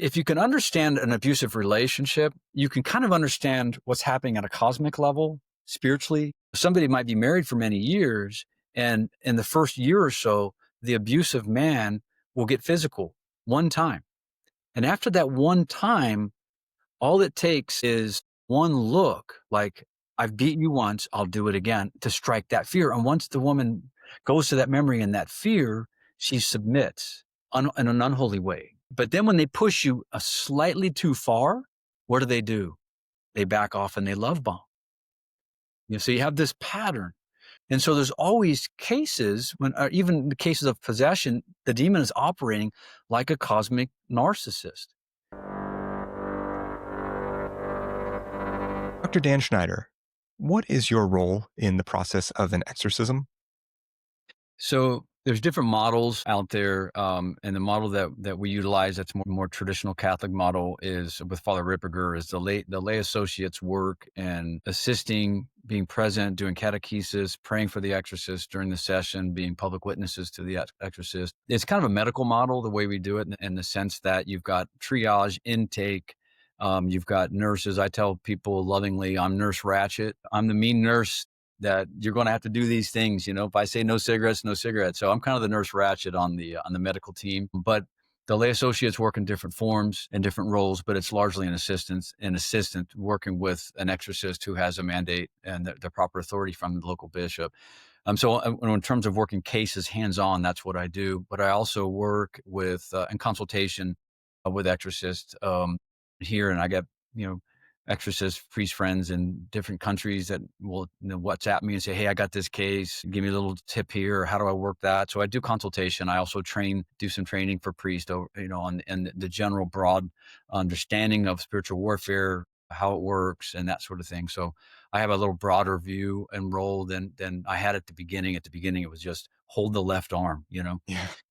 If you can understand an abusive relationship, you can kind of understand what's happening at a cosmic level, spiritually. Somebody might be married for many years, and in the first year or so, the abusive man will get physical one time. And after that one time, all it takes is one look, like, I've beaten you once, I'll do it again, to strike that fear. And once the woman goes to that memory and that fear, she submits in an unholy way. But then when they push you a slightly too far, what do? They back off and they love bomb. So you have this pattern. And so there's always cases when, even the cases of possession, the demon is operating like a cosmic narcissist. Dr. Dan Schneider, what is your role in the process of an exorcism? So there's different models out there, and the model that we utilize that's more traditional Catholic model is with Father Ripperger, is the lay associates work and assisting, being present, doing catechesis, praying for the exorcist during the session, being public witnesses to the exorcist. It's kind of a medical model the way we do it, in the sense that you've got triage, intake. You've got nurses. I tell people lovingly, I'm Nurse Ratchet. I'm the mean nurse that you're going to have to do these things. If I say no cigarettes, no cigarettes. So I'm kind of the Nurse Ratchet on the medical team. But the lay associates work in different forms and different roles, but it's largely an assistant working with an exorcist who has a mandate and the proper authority from the local bishop. So in terms of working cases hands-on, that's what I do. But I also work with in consultation with exorcists here, and I get exorcist priest friends in different countries that will WhatsApp me and say, hey, I got this case, give me a little tip here, how do I work that? So I do consultation. I also do some training for priests, and the general broad understanding of spiritual warfare, how it works, and that sort of thing. So I have a little broader view and role than I had at the beginning. At the beginning, it was just hold the left arm, Yeah.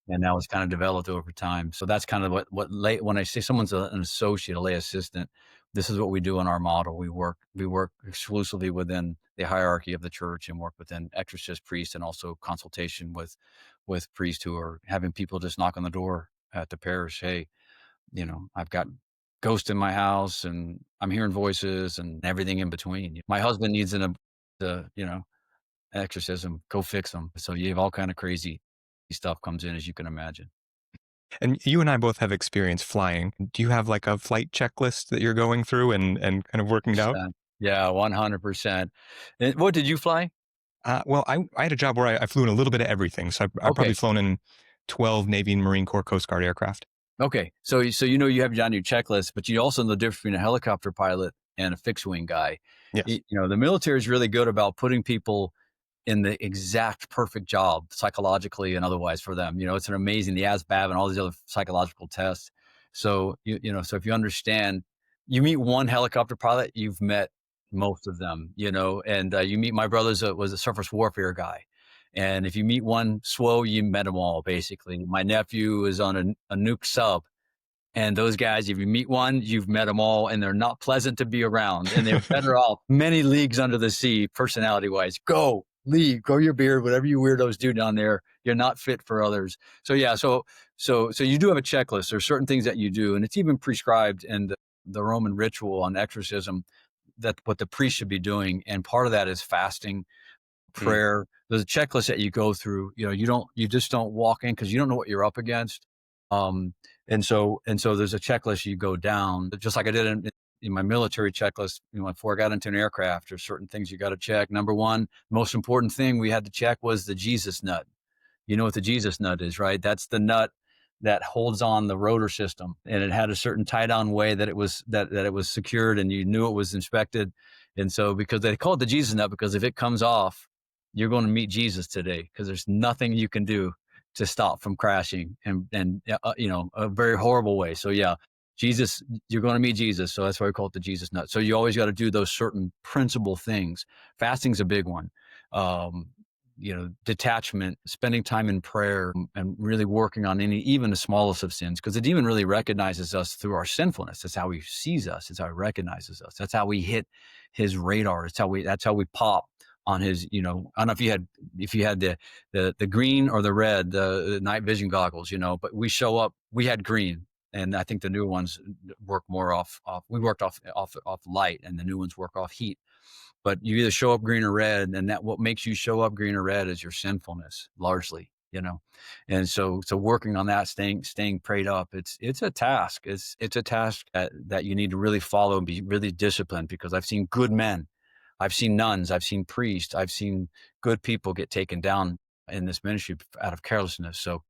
and now it's kind of developed over time. So that's kind of when I say someone's an associate, a lay assistant, this is what we do in our model. We work exclusively within the hierarchy of the church and work within exorcist priests, and also consultation with priests who are having people just knock on the door at the parish. Hey, I've got ghosts in my house and I'm hearing voices and everything in between. My husband needs exorcism, go fix them. So you have all kind of crazy stuff comes in, as you can imagine. And you and I both have experience flying. Do you have like a flight checklist that you're going through and kind of working it out? Yeah, 100%. And what did you fly? Well, I had a job where I flew in a little bit of everything. So I've probably Okay. flown in 12 Navy and Marine Corps Coast Guard aircraft. Okay. So you have on your checklist, but you also know the difference between a helicopter pilot and a fixed wing guy. Yes. The military is really good about putting people in the exact perfect job psychologically and otherwise for them. It's an amazing, the ASVAB and all these other psychological tests. So, so if you understand, you meet one helicopter pilot, you've met most of them, and you meet my brother's was a surface warfare guy. And if you meet one SWO, you met them all, basically. My nephew is on a nuke sub. And those guys, if you meet one, you've met them all, and they're not pleasant to be around. And they're better off many leagues under the sea, personality-wise. Go, leave, grow your beard, whatever you weirdos do down there. You're not fit for others. So yeah, so you do have a checklist. There's certain things that you do, and it's even prescribed in the Roman ritual on exorcism that what the priest should be doing. And part of that is fasting, prayer. There's a checklist that you go through. You just don't walk in because you don't know what you're up against. And so there's a checklist you go down, just like I did in my military checklist. Before I got into an aircraft, there's certain things you got to check. Number one, most important thing we had to check was the Jesus nut. You know what the Jesus nut is, right? That's the nut that holds on the rotor system, and it had a certain tie down way that it was that it was secured, and you knew it was inspected. And so, because they call it the Jesus nut, because if it comes off, you're going to meet Jesus today, because there's nothing you can do to stop from crashing and a very horrible way. So yeah, Jesus, you're going to meet Jesus. So that's why we call it the Jesus nut. So you always got to do those certain principle things. Fasting's a big one. Detachment, spending time in prayer, and really working on even the smallest of sins, because the demon really recognizes us through our sinfulness. That's how he sees us. It's how he recognizes us. That's how we hit his radar. That's how we pop on his, I don't know if you had the green or the red, the night vision goggles, but we show up, we had green. And I think the new ones work more off. We worked off light, and the new ones work off heat. But you either show up green or red, and that what makes you show up green or red is your sinfulness, largely, you know. And so working on that, staying prayed up, it's a task. It's a task that you need to really follow and be really disciplined, because I've seen good men, I've seen nuns, I've seen priests, I've seen good people get taken down in this ministry out of carelessness. So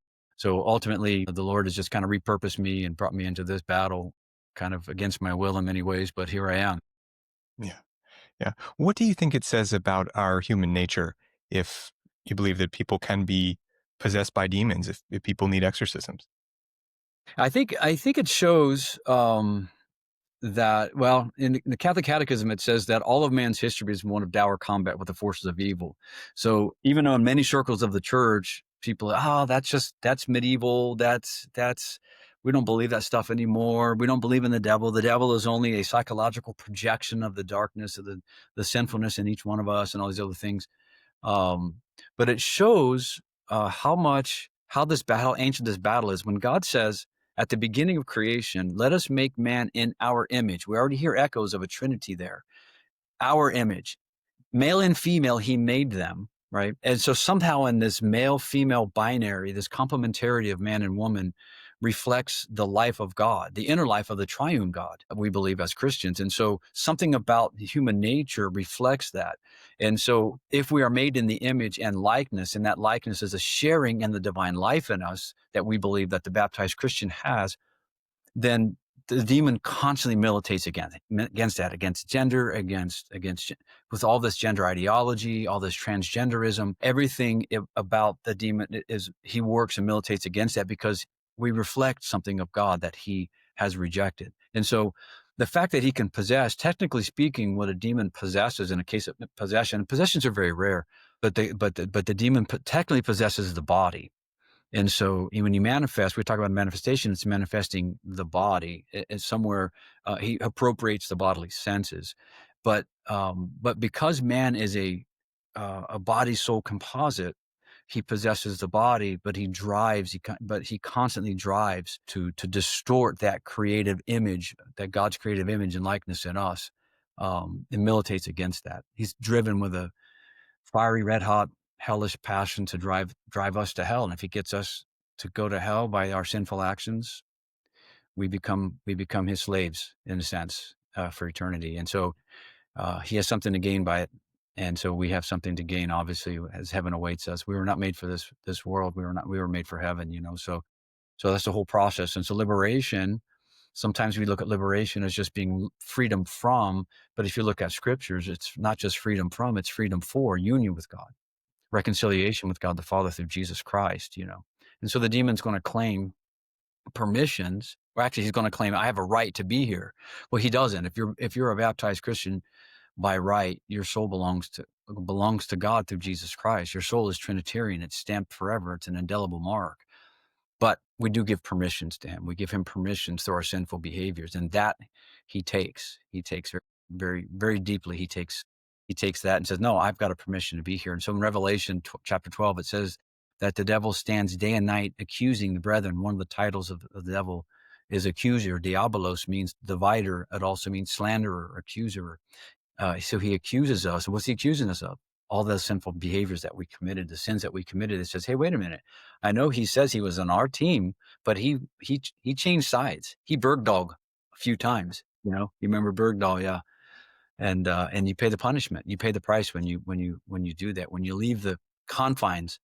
ultimately, the Lord has just kind of repurposed me and brought me into this battle, kind of against my will in many ways, but here I am. Yeah. Yeah. What do you think it says about our human nature if you believe that people can be possessed by demons, if people need exorcisms? I think it shows that, well, in the Catholic Catechism, it says that all of man's history is one of dour combat with the forces of evil. So even though in many circles of the church, people, that's medieval. That's we don't believe that stuff anymore. We don't believe in the devil. The devil is only a psychological projection of the darkness of the sinfulness in each one of us, and all these other things. Um, but it shows how ancient this battle is. When God says at the beginning of creation, "Let us make man in our image." We already hear echoes of a Trinity there. Our image, male and female, He made them, right? And so somehow in this male female binary, this complementarity of man and woman reflects the life of God, the inner life of the triune God, we believe as Christians. And so something about human nature reflects that. And so if we are made in the image and likeness, and that likeness is a sharing in the divine life in us that we believe that the baptized Christian has, then the demon constantly militates against that, against gender, against with all this gender ideology, all this transgenderism, everything about the demon is he works and militates against that, because we reflect something of God that he has rejected. And so the fact that he can possess, technically speaking, what a demon possesses in a case of possessions are very rare, but the demon technically possesses the body. And so when you manifest, we talk about manifestation, it's manifesting the body. It's somewhere he appropriates the bodily senses. But because man is a body soul composite, he possesses the body, but he constantly drives to distort that creative image, that God's creative image and likeness in us, and militates against that. He's driven with a fiery, red hot, hellish passion to drive us to hell. And if he gets us to go to hell by our sinful actions, we become his slaves in a sense, for eternity. And so he has something to gain by it. And so we have something to gain, obviously, as heaven awaits us. We were not made for this world. We were made for heaven, So that's the whole process. And so liberation, sometimes we look at liberation as just being freedom from, but if you look at scriptures, it's not just freedom from, it's freedom for union with God, reconciliation with God the Father through Jesus Christ. And so the demon's going to claim permissions, or actually he's going to claim, I have a right to be here. Well, he doesn't. If you're a baptized Christian by right, your soul belongs to God through Jesus Christ. Your soul is Trinitarian. It's stamped forever. It's an indelible mark. But we do give permissions to him. We give him permissions through our sinful behaviors, and that he takes. He takes very, very, very deeply. He takes that and says, "No, I've got a permission to be here." And so in Revelation chapter 12, it says that the devil stands day and night accusing the brethren. One of the titles of the devil is accuser. Diabolos means divider. It also means slanderer, accuser. So he accuses us. What's he accusing us of? All the sinful behaviors that we committed, the sins that we committed. It says, hey, wait a minute. I know he says he was on our team, but he changed sides. He Bergdog a few times. You remember Bergdahl, yeah. And you pay the punishment. You pay the price when you do that. When you leave the confines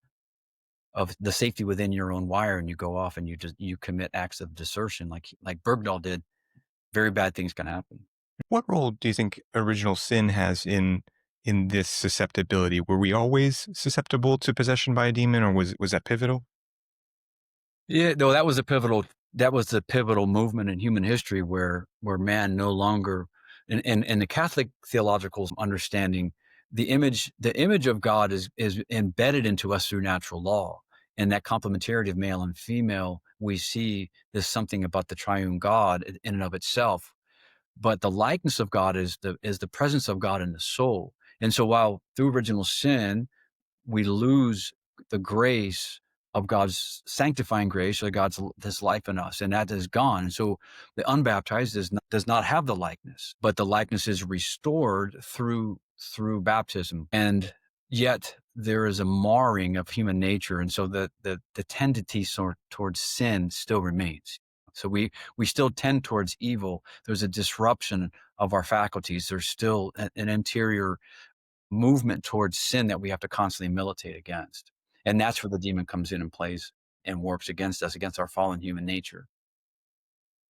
of the safety within your own wire and you go off and you commit acts of desertion like Bergdahl did, very bad things can happen. What role do you think original sin has in this susceptibility? Were we always susceptible to possession by a demon, or was that pivotal? Yeah, no, that was the pivotal movement in human history where man no longer, in the Catholic theological understanding, the image of God is embedded into us through natural law. And that complementarity of male and female, we see there's something about the triune God in and of itself. But the likeness of God is the presence of God in the soul. And so while through original sin we lose the grace of God's sanctifying grace, or God's this life in us, and that is gone. So the unbaptized does not have the likeness, but the likeness is restored through baptism. And yet there is a marring of human nature, and so the tendency towards sin still remains. So we still tend towards evil. There's a disruption of our faculties. There's still an interior movement towards sin that we have to constantly militate against. And that's where the demon comes in and plays and works against us, against our fallen human nature.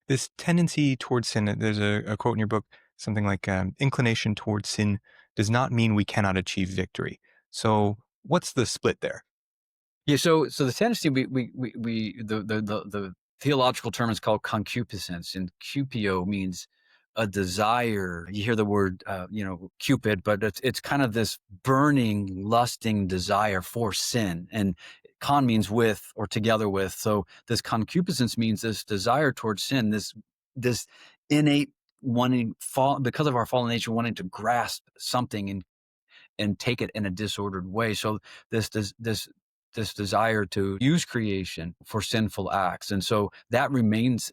This tendency towards sin, there's a quote in your book, something like inclination towards sin does not mean we cannot achieve victory. So what's the split there? Yeah, so the tendency the theological term is called concupiscence, and cupio means a desire. You hear the word Cupid, but it's kind of this burning, lusting desire for sin. And con means with or together with. So this concupiscence means this desire towards sin, this innate wanting because of our fallen nature, wanting to grasp something and take it in a disordered way. So this desire to use creation for sinful acts. And so that remains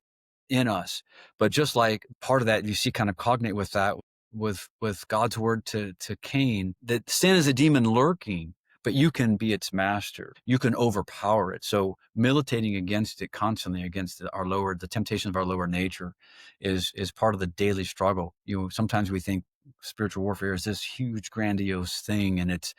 in us. But just like part of that, you see kind of cognate with that, with God's word to Cain, that sin is a demon lurking, but you can be its master. You can overpower it. So militating against it constantly, against the temptations of our lower nature is part of the daily struggle. Sometimes we think spiritual warfare is this huge, grandiose thing, and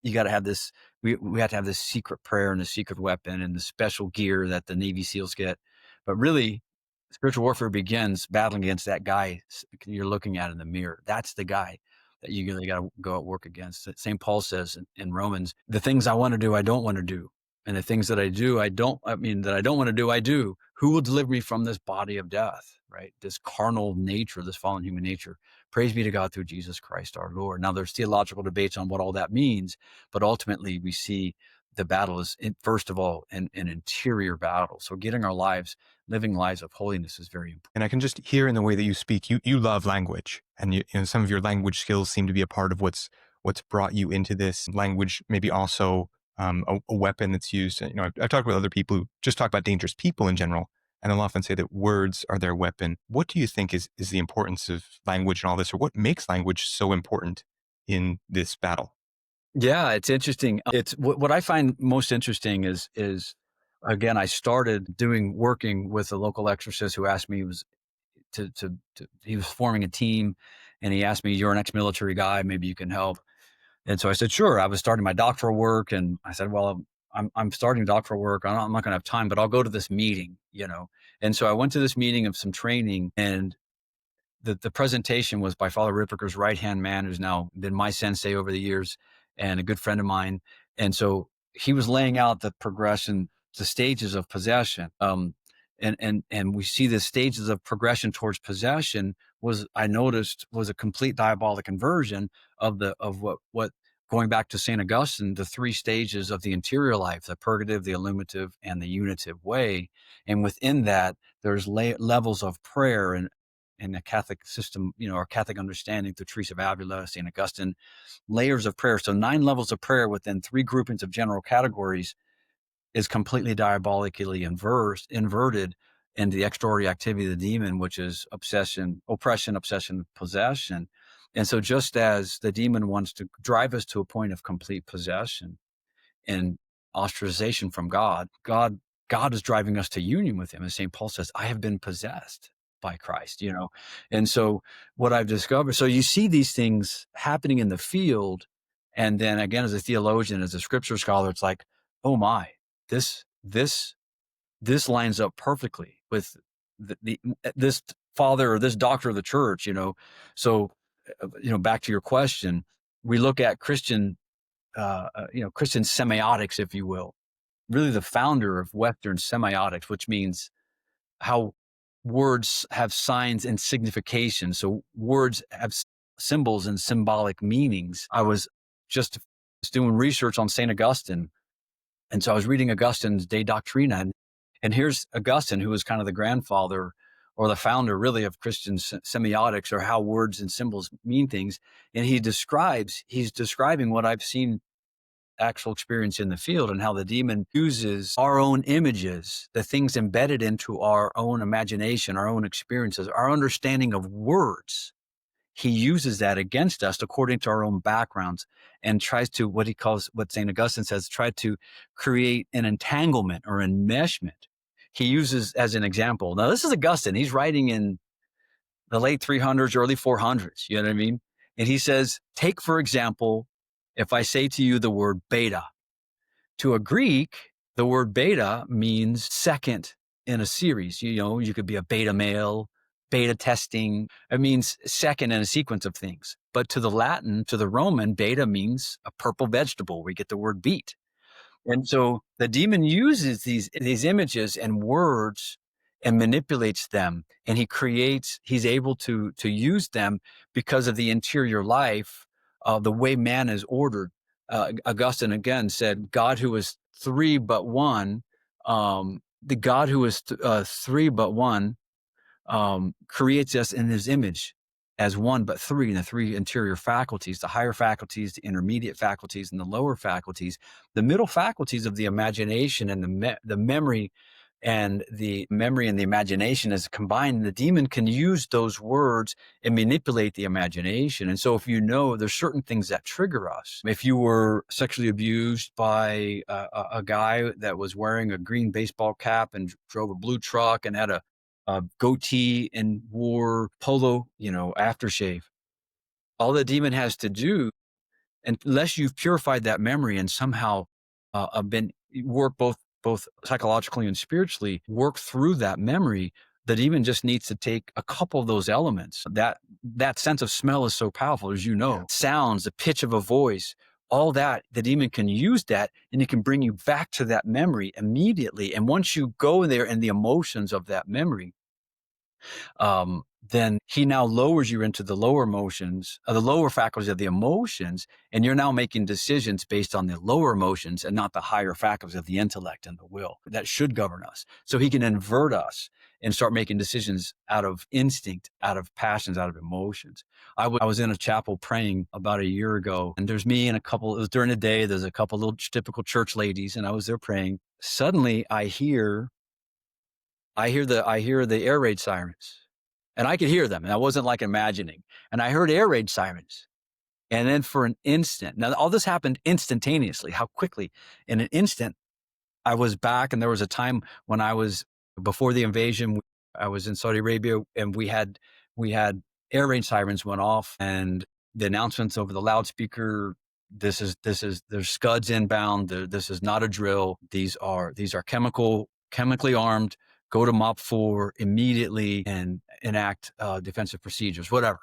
you got to have this. We have to have this secret prayer and the secret weapon and the special gear that the Navy SEALs get. But really, spiritual warfare begins battling against that guy you're looking at in the mirror. That's the guy that you really got to go at work against. St. Paul says in Romans, the things I want to do, I don't want to do. And the things that I do, that I don't want to do, I do. Who will deliver me from this body of death, right? This carnal nature, this fallen human nature. Praise be to God through Jesus Christ, our Lord. Now, there's theological debates on what all that means, but ultimately we see the battle is, first of all, an interior battle. So living lives of holiness is very important. And I can just hear in the way that you speak, you love language, and some of your language skills seem to be a part of what's brought you into this. Language, maybe also a weapon that's used. I've talked with other people who just talk about dangerous people in general, and they'll often say that words are their weapon. What do you think is the importance of language and all this, or what makes language so important in this battle? Yeah, it's interesting. It's what I find most interesting is again, I started working with a local exorcist who asked me, he was forming a team, and he asked me, "You're an ex-military guy, maybe you can help." And so I said, "Sure." I was starting my doctoral work, and I said, "Well, I'm starting doctoral work. I'm not going to have time, but I'll go to this meeting." And so I went to this meeting of some training, and the presentation was by Father Ripperger's right-hand man, who's now been my sensei over the years and a good friend of mine. And so he was laying out the progression, the stages of possession. And we see the stages of progression towards possession I noticed was a complete diabolic inversion of what going back to St. Augustine, the three stages of the interior life, the purgative, the illuminative, and the unitive way. And within that, there's levels of prayer and the Catholic system, our Catholic understanding through Teresa of Avila, St. Augustine, layers of prayer. So 9 levels of prayer within 3 groupings of general categories is completely diabolically inverted into the extraordinary activity of the demon, which is oppression, possession. And so just as the demon wants to drive us to a point of complete possession and ostracization from God is driving us to union with him. As St. Paul says, I have been possessed by Christ, And so what I've discovered, so you see these things happening in the field. And then again, as a theologian, as a scripture scholar, it's like, oh my, this lines up perfectly with this father or this doctor of the church, So, back to your question, we look at Christian semiotics, if you will, really the founder of Western semiotics, which means how words have signs and signification. So words have symbols and symbolic meanings. I was just doing research on St. Augustine. And so I was reading Augustine's De Doctrina, and here's Augustine, who was kind of the grandfather or the founder really of Christian semiotics, or how words and symbols mean things. And he's describing what I've seen actual experience in the field, and how the demon uses our own images, the things embedded into our own imagination, our own experiences, our understanding of words. He uses that against us according to our own backgrounds, and tries to, what he calls, what St. Augustine says, try to create an entanglement or enmeshment. He uses as an example. Now, this is Augustine. He's writing in the late 300s, early 400s. You know what I mean? And he says, take, for example, if I say to you the word beta, to a Greek, the word beta means second in a series. You know, you could be a beta male, beta testing. It means second in a sequence of things. But to the Latin, to the Roman, beta means a purple vegetable. We get the word beet. And so the demon uses these images and words and manipulates them, and he's able to use them because of the interior life, the way man is ordered. Augustine again said, God who is three but one, the God who is three but one, creates us in his image as one but three, in the three interior faculties, the higher faculties, the intermediate faculties, and the lower faculties. The middle faculties of the imagination and the memory and the imagination is combined. The demon can use those words and manipulate the imagination. And so if you know, there's certain things that trigger us. If you were sexually abused by a guy that was wearing a green baseball cap and drove a blue truck and had a goatee and wore polo, aftershave. All the demon has to do, unless you've purified that memory and somehow been work both psychologically and spiritually, work through that memory, the demon just needs to take a couple of those elements. That sense of smell is so powerful, as you know. Yeah. Sounds, the pitch of a voice, all that, the demon can use that, and it can bring you back to that memory immediately. And once you go in there and the emotions of that memory, then he now lowers you into the lower emotions, the lower faculties of the emotions, and you're now making decisions based on the lower emotions and not the higher faculties of the intellect and the will that should govern us. So he can invert us and start making decisions out of instinct, out of passions, out of emotions. I was in a chapel praying about a year ago, and there's me and it was during the day, there's a couple little typical church ladies, and I was there praying. Suddenly I hear the air raid sirens, and I could hear them, and I wasn't like imagining. And I heard air raid sirens, and then for an instant, now all this happened instantaneously. How quickly? In an instant, I was back, and there was a time when before the invasion, I was in Saudi Arabia, and we had air raid sirens went off, and the announcements over the loudspeaker. There's Scuds inbound. This is not a drill. These are chemically armed. Go to MOP 4 immediately and enact defensive procedures, whatever.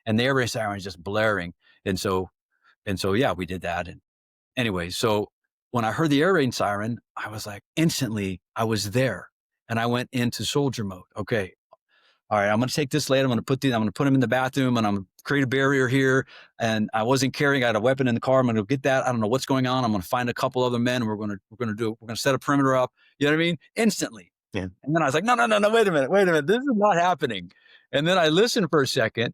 And the air raid siren is just blaring. And so, yeah, we did that. And anyway, so when I heard the air raid siren, I was like, instantly, I was there. And I went into soldier mode. Okay, all right, I'm going to take this lady. I'm going to put him in the bathroom, and I'm going to create a barrier here. And I wasn't carrying, I had a weapon in the car. I'm going to get that. I don't know what's going on. I'm going to find a couple other men. We're going to set a perimeter up. You know what I mean? Instantly. Yeah. And then I was like, no, wait a minute. This is not happening. And then I listened for a second,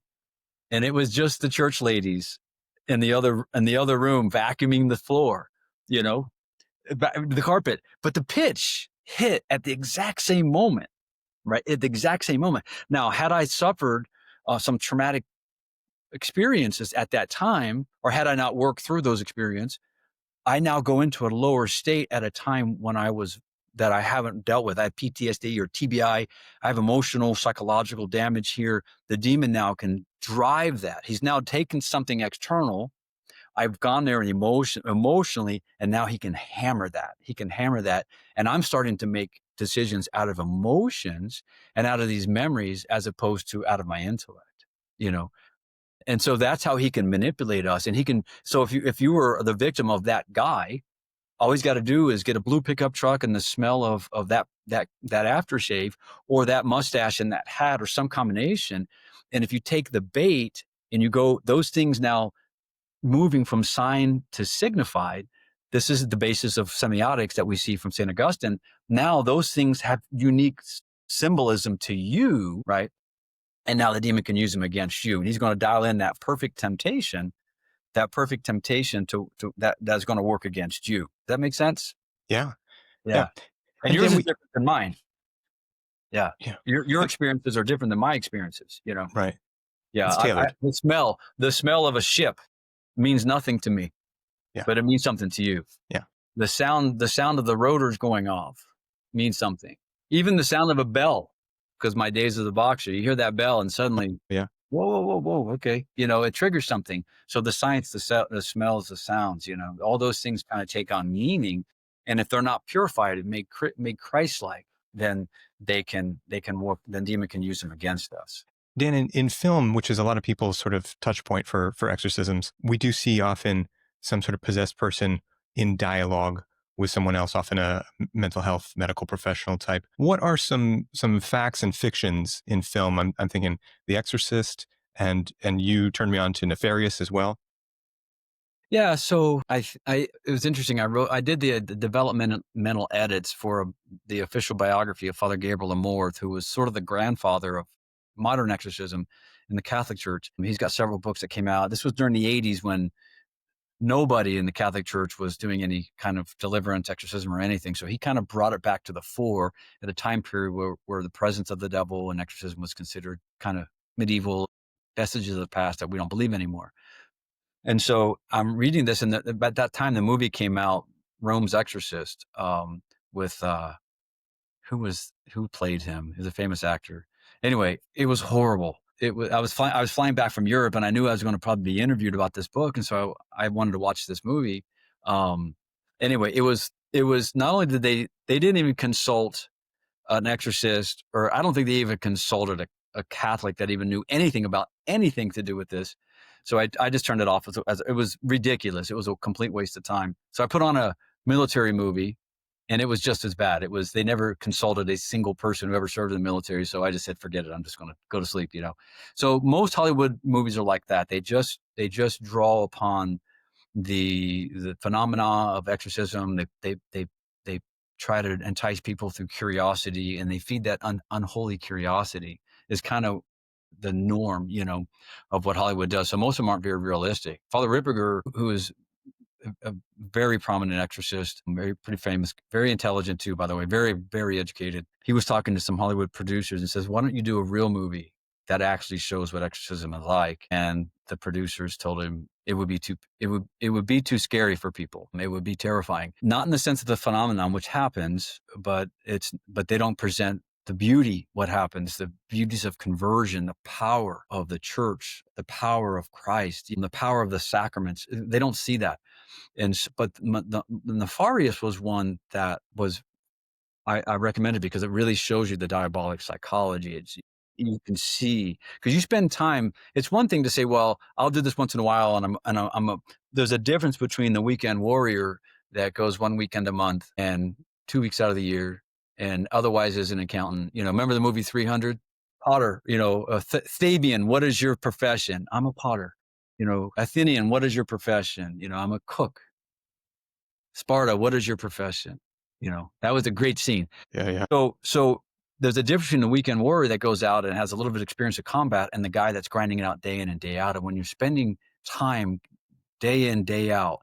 and it was just the church ladies in the other room vacuuming the floor, the carpet. But the pitch hit at the exact same moment, right? At the exact same moment. Now, had I suffered some traumatic experiences at that time, or had I not worked through those experiences, I now go into a lower state at a time when that I haven't dealt with. I have PTSD or TBI. I have emotional, psychological damage here. The demon now can drive that. He's now taken something external. I've gone there emotionally, and now he can hammer that. And I'm starting to make decisions out of emotions and out of these memories, as opposed to out of my intellect, And so that's how he can manipulate us. And so if you were the victim of that guy, all he's got to do is get a blue pickup truck and the smell of that aftershave, or that mustache and that hat, or some combination. And if you take the bait and you go, those things now moving from sign to signified, this is the basis of semiotics that we see from St. Augustine. Now those things have unique symbolism to you, right? And now the demon can use them against you. And he's going to dial in that perfect temptation that perfect temptation to that's going to work against you. Does that make sense? Yeah. Yeah. Yeah. And And yours then is we, different than mine. Yeah. yeah. Your And, experiences are different than my experiences, you know? right. Yeah. It's tailored. The smell of a ship means nothing to me, Yeah. but it means something to you. Yeah. The sound of the rotors going off means something. Even the sound of a bell, because my days as a boxer, you hear that bell and suddenly, Yeah. whoa, whoa, whoa, whoa, okay, it triggers something. So the science, the smells, the sounds, all those things kind of take on meaning. And if they're not purified and made Christ-like, then they can work. Then demon can use them against us. Dan, in film, which is a lot of people's sort of touch point for exorcisms, we do see often some sort of possessed person in dialogue with someone else, often a mental health medical professional type. What are some facts and fictions in film? I'm thinking The Exorcist, and you turned me on to Nefarious as well. Yeah, so it was interesting. I did the developmental edits for the official biography of Father Gabriel Amorth, who was sort of the grandfather of modern exorcism in the Catholic Church. He's got several books that came out. This was during the 80s when nobody in the Catholic Church was doing any kind of deliverance, exorcism, or anything. So he kind of brought it back to the fore at a time period where the presence of the devil and exorcism was considered kind of medieval vestiges of the past that we don't believe anymore. And so I'm reading this, and at that time, the movie came out, Rome's Exorcist, with who played him? He's a famous actor. Anyway, it was horrible. I was flying back from Europe, and I knew I was going to probably be interviewed about this book, and so I wanted to watch this movie. Um, anyway, it was not only did they didn't even consult an exorcist, or I don't think they even consulted a Catholic that even knew anything about anything to do with this. So I just turned it off as it was ridiculous. It was a complete waste of time. So I put on a military movie, and it was just as bad. They never consulted a single person who ever served in the military. So I just said, forget it. I'm just going to go to sleep, So most Hollywood movies are like that. They just draw upon the phenomena of exorcism. They try to entice people through curiosity, and they feed that unholy curiosity is kind of the norm, of what Hollywood does. So most of them aren't very realistic. Father Ripperger, who is a very prominent exorcist, pretty famous, very intelligent too, by the way, very, very educated. He was talking to some Hollywood producers and says, why don't you do a real movie that actually shows what exorcism is like? And the producers told him it would be too scary for people. It would be terrifying, not in the sense of the phenomenon, which happens, but they don't present the beauty, what happens, the beauties of conversion, the power of the church, the power of Christ, the power of the sacraments. They don't see that. But the Nefarious was one that was I recommended because it really shows you the diabolic psychology. You can see, because you spend time. It's one thing to say, well, I'll do this once in a while, there's a difference between the weekend warrior that goes one weekend a month and 2 weeks out of the year, and otherwise is an accountant. Remember the movie 300? Potter, Fabian, what is your profession? I'm a potter. Athenian, what is your profession? I'm a cook. Sparta, what is your profession? That was a great scene. Yeah. Yeah. So there's a difference between the weekend warrior that goes out and has a little bit of experience of combat and the guy that's grinding it out day in and day out. And when you're spending time day in, day out,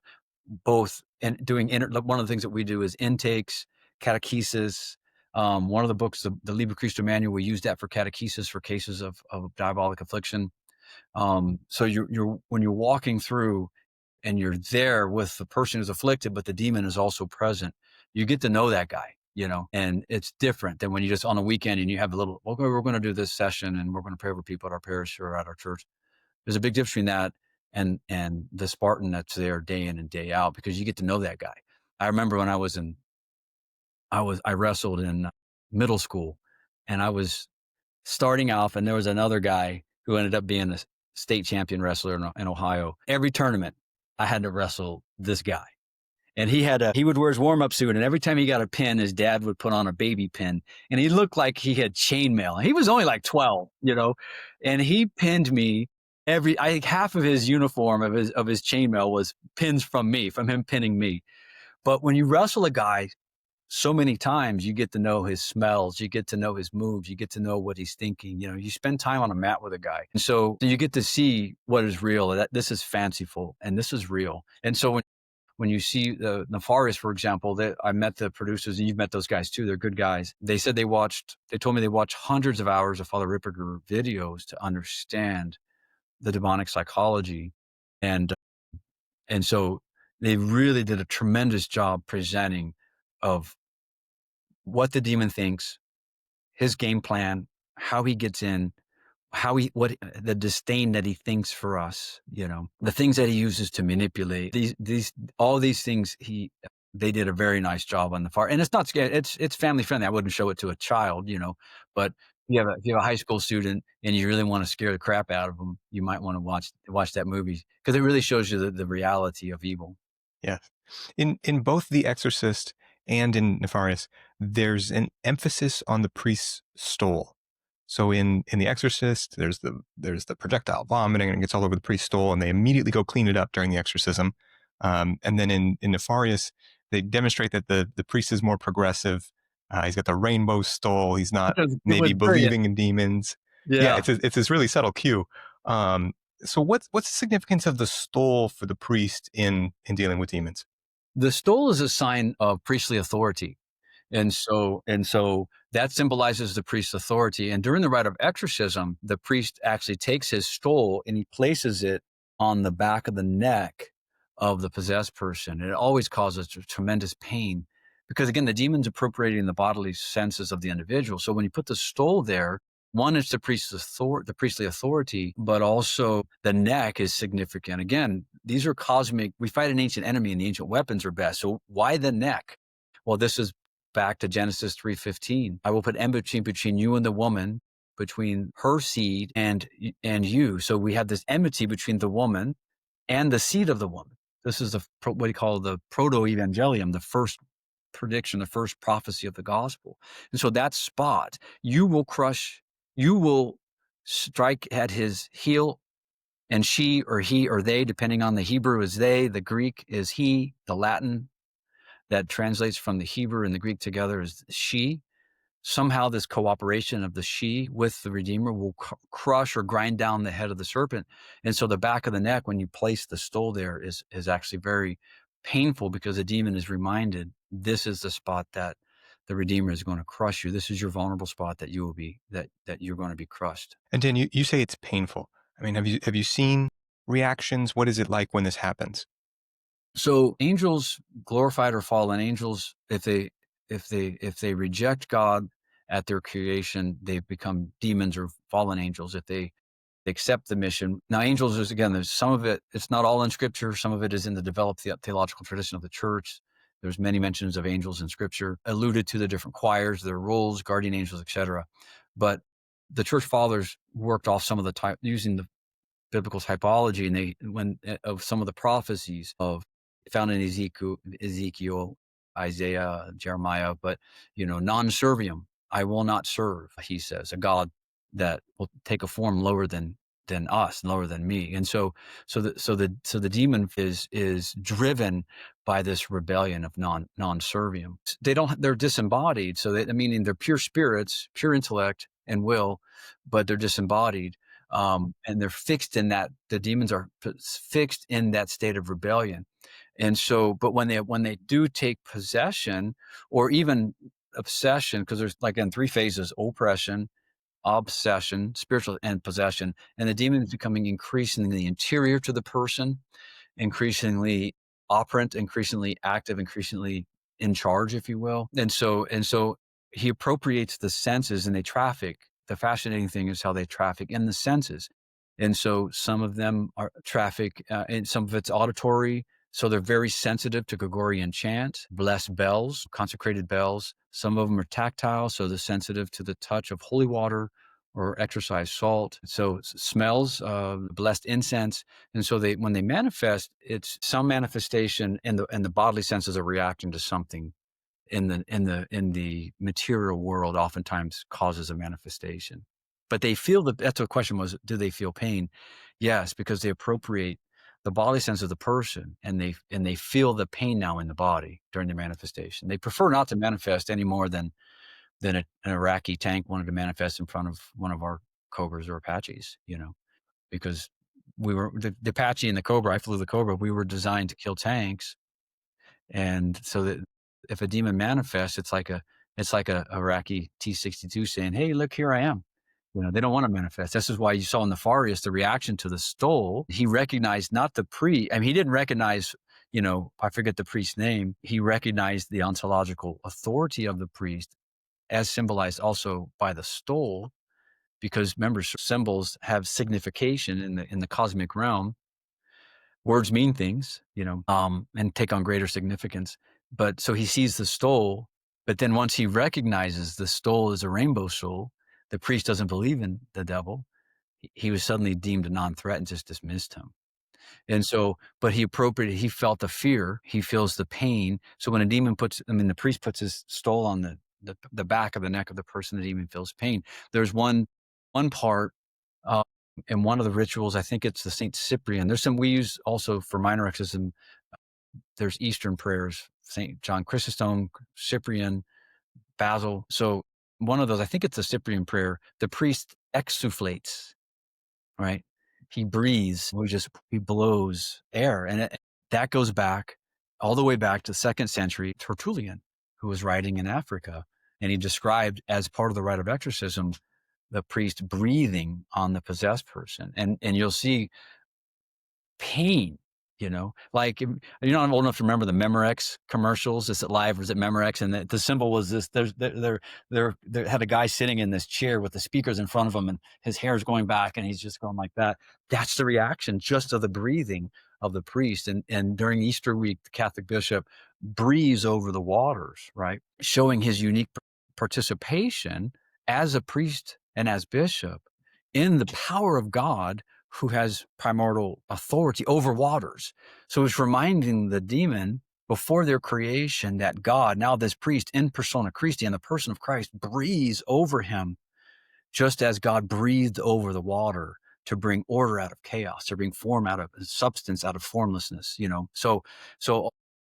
both and doing one of the things that we do is intakes, catechesis. One of the books, the Liber Christo manual, we use that for catechesis for cases of diabolic affliction. So you're when you're walking through and you're there with the person who's afflicted, but the demon is also present, you get to know that guy, and it's different than when you just on a weekend and you have a little, okay, we're going to do this session and we're going to pray over people at our parish or at our church. There's a big difference between that and the Spartan that's there day in and day out, because you get to know that guy. I remember when I wrestled in middle school, and I was starting off, and there was another guy who ended up being a state champion wrestler in Ohio. Every tournament, I had to wrestle this guy. And he would wear his warm-up suit, and every time he got a pin, his dad would put on a baby pin. And he looked like he had chainmail. He was only like 12, and he pinned me half of his uniform of his chainmail was pins from him pinning me. But when you wrestle a guy so many times you get to know his smells, you get to know his moves, you get to know what he's thinking. You know, you spend time on a mat with a guy. And so you get to see what is real, that this is fanciful and this is real. And so when you see the Nefarious, for example, that I met the producers and you've met those guys too. They're good guys. They said they told me they watched hundreds of hours of Father Ripperger videos to understand the demonic psychology. And, and so they really did a tremendous job presenting of what the demon thinks, his game plan, how he gets in, what the disdain that he thinks for us, you know, the things that he uses to manipulate all these things. They did a very nice job on the far, and it's not scary. It's family friendly. I wouldn't show it to a child, you know, but if you have a high school student and you really want to scare the crap out of them, you might want to watch that movie because it really shows you the reality of evil. Yes. In both The Exorcist and in Nefarious, there's an emphasis on the priest's stole. So in The Exorcist, there's the projectile vomiting and it gets all over the priest's stole, and they immediately go clean it up during the exorcism. And then in Nefarious, they demonstrate that the priest is more progressive. He's got the rainbow stole. He's not It was maybe brilliant. believing in demons. Yeah, Yeah. it's this really subtle cue. So what's the significance of the stole for the priest in dealing with demons? The stole is a sign of priestly authority. And so that symbolizes the priest's authority. And during the rite of exorcism, the priest actually takes his stole and he places it on the back of the neck of the possessed person. And it always causes tremendous pain because, again, the demon's appropriating the bodily senses of the individual. So when you put the stole there, one is the priestly authority, but also the neck is significant. Again, these are cosmic. We fight an ancient enemy, and the ancient weapons are best. So why the neck? Well, this is back to Genesis 3:15. I will put enmity between you and the woman, between her seed and you. So we have this enmity between the woman and the seed of the woman. This is what you call the proto-evangelium, the first prediction, the first prophecy of the gospel. And so that spot, you will strike at his heel, and she or he or they, depending on the Hebrew is they, the Greek is he, the Latin that translates from the Hebrew and the Greek together is she. Somehow this cooperation of the she with the Redeemer will crush or grind down the head of the serpent. And so the back of the neck, when you place the stole there, is actually very painful because the demon is reminded this is the spot that the Redeemer is going to crush you. This is your vulnerable spot that you're going to be crushed. And Dan, you say it's painful. I mean, have you seen reactions? What is it like when this happens? So angels, glorified or fallen angels, if they reject God at their creation, they become demons or fallen angels. If they accept the mission. Now, angels is, again, there's some of it, it's not all in scripture. Some of it is in the developed theological tradition of the church. There's many mentions of angels in scripture, alluded to the different choirs, their roles, guardian angels, etc. But the church fathers worked off some of the type using the biblical typology, and of some of the prophecies of found in Ezekiel, Isaiah, Jeremiah, but non serviam, I will not serve, he says, a God that will take a form lower than us, lower than me. And so the demon is driven by this rebellion of non serviam. They're disembodied, so meaning they're pure spirits, pure intellect and will, but they're disembodied. And they're fixed in that, the demons are fixed in that state of rebellion. And so, but when they do take possession or even obsession, because there's, like, in three phases: oppression, obsession, spiritual, and possession. And the demon is becoming increasingly interior to the person, increasingly operant, increasingly active, increasingly in charge, if you will. And so he appropriates the senses and they traffic. The fascinating thing is how they traffic in the senses. And so some of them are traffic, and some of it's auditory. So they're very sensitive to Gregorian chant, blessed bells, consecrated bells. Some of them are tactile, so they're sensitive to the touch of holy water or exorcised salt. So smells, blessed incense. And so when they manifest, it's some manifestation in the bodily senses are reacting to something in the material world, oftentimes causes a manifestation. But they feel that's what the question was, do they feel pain? Yes, because they appropriate the bodily sense of the person, and they feel the pain now in the body during the manifestation. They prefer not to manifest any more than an Iraqi tank wanted to manifest in front of one of our Cobras or Apaches, because we were the Apache and the Cobra. I flew the Cobra. We were designed to kill tanks, and so that if a demon manifests, it's like a Iraqi T-62 saying, "Hey, look, here I am." They don't want to manifest. This is why you saw in the Far East the reaction to the stole. He recognized not the priest. I mean, he didn't recognize, I forget the priest's name. He recognized the ontological authority of the priest as symbolized also by the stole, because remember, symbols have signification in the cosmic realm. Words mean things, and take on greater significance. But so he sees the stole, but then once he recognizes the stole is a rainbow soul, the priest doesn't believe in the devil. He was suddenly deemed a non-threat and just dismissed him. And so, but he felt the fear, he feels the pain. So when the priest puts his stole on the back of the neck of the person, the demon feels pain. There's one part, uh, in one of the rituals, I think it's the Saint Cyprian. There's some we use also for minor exorcism. There's Eastern prayers, Saint John Chrysostom, Cyprian, Basil. So one of those, I think it's the Cyprian prayer. The priest exsufflates, right? He breathes. He blows air, and that goes back all the way back to the 2nd century Tertullian, who was writing in Africa, and he described as part of the rite of exorcism the priest breathing on the possessed person, and you'll see pain, like, I'm old enough to remember the Memorex commercials. Is it Live or is it Memorex? And the symbol was this. There had a guy sitting in this chair with the speakers in front of him, and his hair is going back, and he's just going like that. That's the reaction just of the breathing of the priest. And during Easter week, the Catholic bishop breathes over the waters, right, showing his unique participation as a priest and as bishop in the power of God, who has primordial authority over waters. So it's reminding the demon before their creation that God, now this priest in persona Christi, in the person of Christ, breathes over him, just as God breathed over the water to bring order out of chaos, to bring form out of substance, out of formlessness. So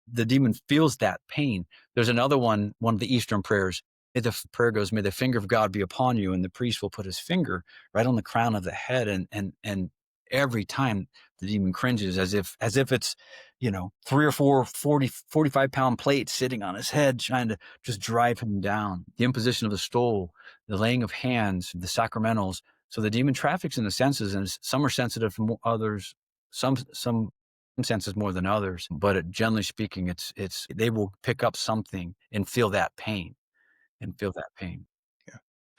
the demon feels that pain. There's another one of the Eastern prayers. The prayer goes, "May the finger of God be upon you," and the priest will put his finger right on the crown of the head, and every time the demon cringes, as if it's 3 or 4 45-pound plates sitting on his head trying to just drive him down. The imposition of the stole, the laying of hands, the sacramentals. So the demon traffics in the senses, and some are sensitive from others, some senses more than others, but generally speaking, it's they will pick up something and feel that pain. Yeah.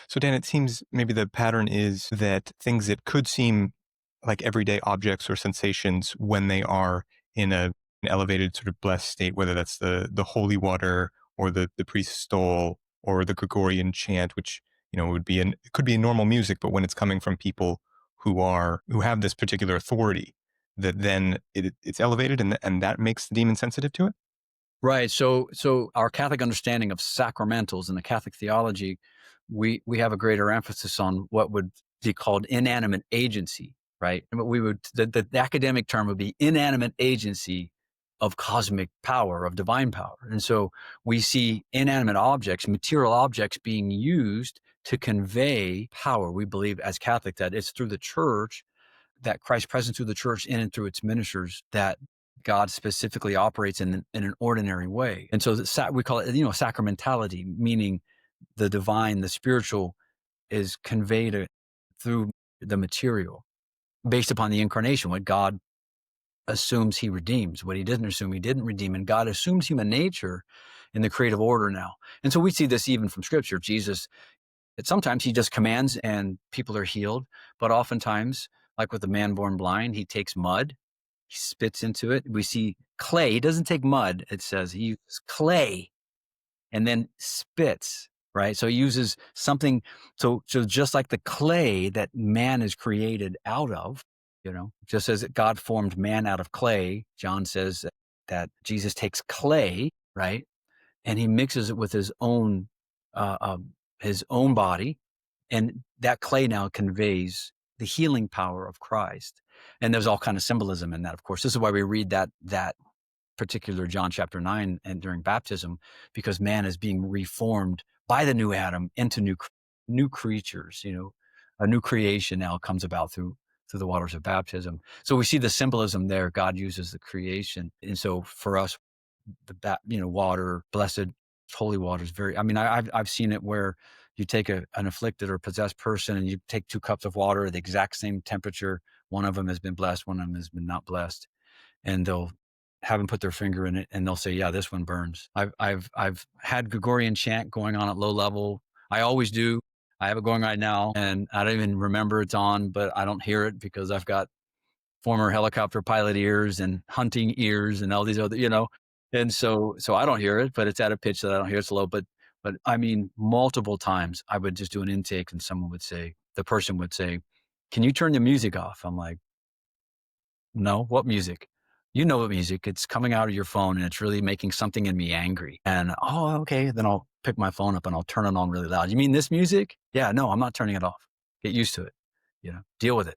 So Dan, it seems maybe the pattern is that things that could seem like everyday objects or sensations, when they are in an elevated sort of blessed state, whether that's the holy water or the priest's stole or the Gregorian chant, which it could be normal music, but when it's coming from people who have this particular authority, that then it's elevated, and that makes the demon sensitive to it. Right. So our Catholic understanding of sacramentals in the Catholic theology, we have a greater emphasis on what would be called inanimate agency, right? And what the academic term would be inanimate agency of cosmic power, of divine power. And so we see inanimate objects, material objects, being used to convey power. We believe as Catholic that it's through the church, that Christ present through the church in and through its ministers, that God specifically operates in an ordinary way. And so we call it, sacramentality, meaning the divine, the spiritual is conveyed through the material based upon the incarnation. What God assumes, he redeems. What he didn't assume, he didn't redeem. And God assumes human nature in the creative order now. And so we see this even from Scripture. Jesus, sometimes he just commands and people are healed, but oftentimes, like with the man born blind, he takes mud, he spits into it. We see clay. He doesn't take mud. It says he uses clay and then spits, right? So he uses something. So just like the clay that man is created out of, just as God formed man out of clay, John says that Jesus takes clay, right? And he mixes it with his own body. And that clay now conveys the healing power of Christ. And there's all kind of symbolism in that, of course. This is why we read that particular John chapter 9 and during baptism, because man is being reformed by the new Adam into new creatures, a new creation now comes about through the waters of baptism. So we see the symbolism there. God uses the creation. And so for us, water, blessed holy water is very, I mean, I've seen it where you take an afflicted or possessed person and you take 2 cups of water at the exact same temperature. One of them has been blessed, one of them has been not blessed. And they'll have them put their finger in it and they'll say, yeah, this one burns. I've had Gregorian chant going on at low level. I always do. I have it going right now and I don't even remember it's on, but I don't hear it because I've got former helicopter pilot ears and hunting ears and all these other, and so I don't hear it, but it's at a pitch that I don't hear. It's low, but I mean, multiple times I would just do an intake and the person would say, can you turn the music off? I'm like, no, what music? You know what music? It's coming out of your phone and it's really making something in me angry. And, oh, okay. Then I'll pick my phone up and I'll turn it on really loud. You mean this music? Yeah, no, I'm not turning it off. Get used to it. Deal with it.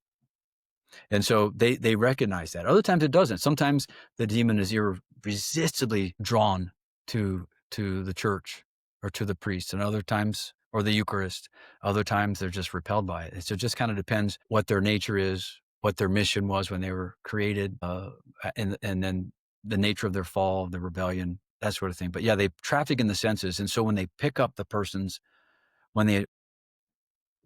And so they recognize that. Other times it doesn't. Sometimes the demon is irresistibly drawn to the church or to the priest, and other times, or the Eucharist. Other times they're just repelled by it. And so it just kind of depends what their nature is, what their mission was when they were created, and then the nature of their fall, the rebellion, that sort of thing. But yeah, they traffic in the senses. And so when they pick up when they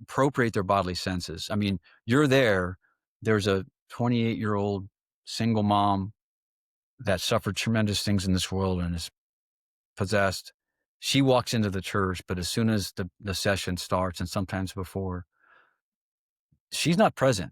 appropriate their bodily senses. I mean, you're there. There's a 28-year-old single mom that suffered tremendous things in this world and is possessed. She walks into the church, but as soon as the session starts, and sometimes before, she's not present.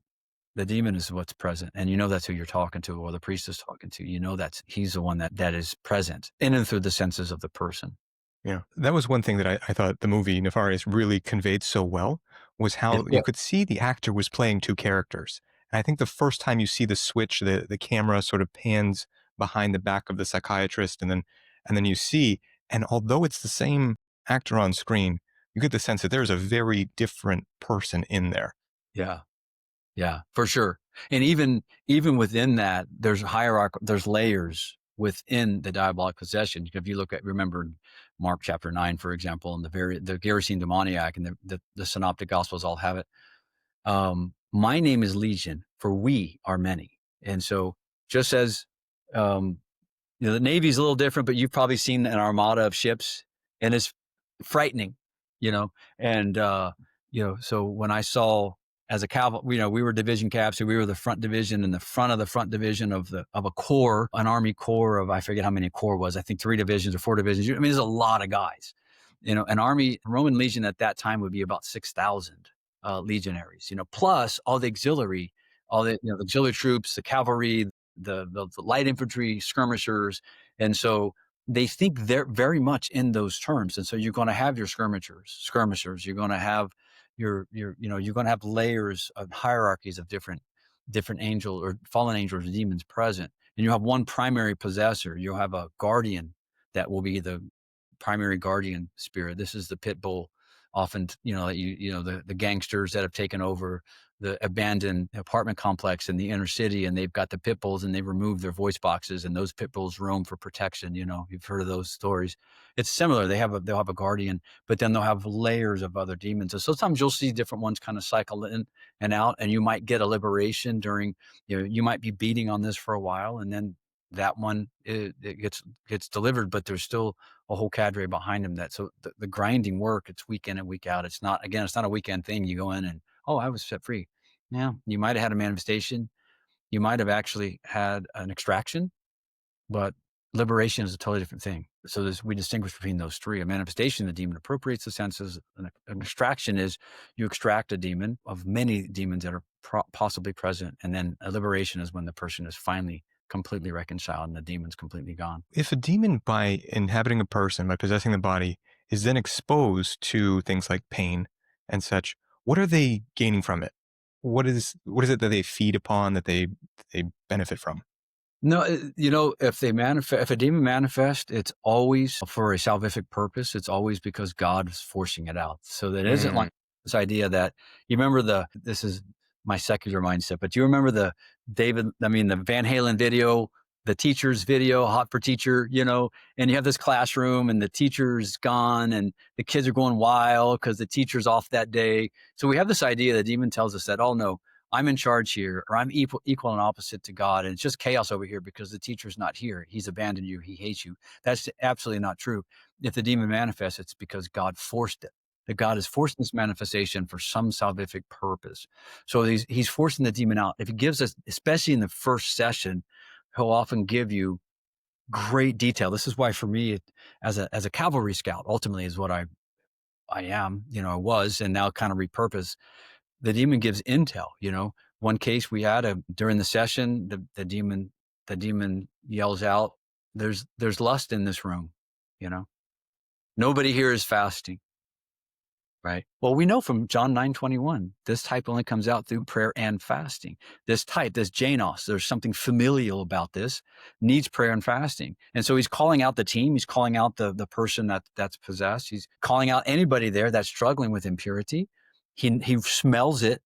The demon is what's present. And that's who you're talking to, or the priest is talking to. He's the one that is present in and through the senses of the person. Yeah. That was one thing that I thought the movie Nefarious really conveyed so well, was how Yeah. you could see the actor was playing two characters. And I think the first time you see the switch, the camera sort of pans behind the back of the psychiatrist, and then you see, and although it's the same actor on screen, you get the sense that there's a very different person in there. Yeah. Yeah, for sure. And even within that, there's hierarchy, there's layers within the diabolic possession. If you remember Mark chapter 9, for example, and the Gerasene demoniac, and the synoptic gospels all have it. My name is Legion, for we are many. And so just as the Navy's a little different, but you've probably seen an armada of ships, and it's frightening, and so when I saw, as a cavalry, we were division caps, so we were the front division, and the front of the front division of a corps, an army corps of, I forget how many a corps was, I think 3 divisions or 4 divisions. I mean, there's a lot of guys. An army, Roman legion at that time would be about 6,000 legionaries, plus all the auxiliary, the auxiliary troops, the cavalry, the light infantry, skirmishers. And so they think they're very much in those terms. And so you're going to have your skirmishers, you're going to have you're going to have layers of hierarchies of different angels or fallen angels or demons present. And you have one primary possessor. You'll have a guardian that will be the primary guardian spirit. This is the pit bull. Often, the gangsters that have taken over the abandoned apartment complex in the inner city, and they've got the pit bulls, and they've removed their voice boxes, and those pit bulls roam for protection. You've heard of those stories. It's similar. They'll have a guardian, but then they'll have layers of other demons. So sometimes you'll see different ones kind of cycle in and out, and you might get a liberation during, you might be beating on this for a while, and then that one it gets delivered, but there's still a whole cadre behind him. So the grinding work, it's week in and week out. It's not a weekend thing. You go in and, oh, I was set free. Yeah, you might have had a manifestation. You might have actually had an extraction, but liberation is a totally different thing. So we distinguish between those three. A manifestation, the demon appropriates the senses. An extraction is you extract a demon of many demons that are possibly present. And then a liberation is when the person is finally completely reconciled and the demon's completely gone. If a demon, by inhabiting a person, by possessing the body, is then exposed to things like pain and such, what are they gaining from it? What is it that they feed upon, that they benefit from? No, if a demon manifests, it's always for a salvific purpose. It's always because God is forcing it out. So that isn't like this idea that, you remember this is my secular mindset. But do you remember the Van Halen video, the teacher's video, Hot for Teacher, and you have this classroom and the teacher's gone and the kids are going wild because the teacher's off that day. So we have this idea that demon tells us that, oh no, I'm in charge here, or I'm equal and opposite to God. And it's just chaos over here because the teacher's not here. He's abandoned you. He hates you. That's absolutely not true. If the demon manifests, it's because God forced it. That God is forcing this manifestation for some salvific purpose. So he's forcing the demon out. If he gives us, especially in the first session, he'll often give you great detail. This is why for me, as a cavalry scout, ultimately is what I am, I was, and now kind of repurpose. The demon gives intel. One case we had during the session, the demon yells out, there's lust in this room. Nobody here is fasting. Right. Well, we know from John 9:21, this type only comes out through prayer and fasting. This Janos, there's something familial about this, needs prayer and fasting. And so he's calling out the team. He's calling out the person that's possessed. He's calling out anybody there that's struggling with impurity. He smells it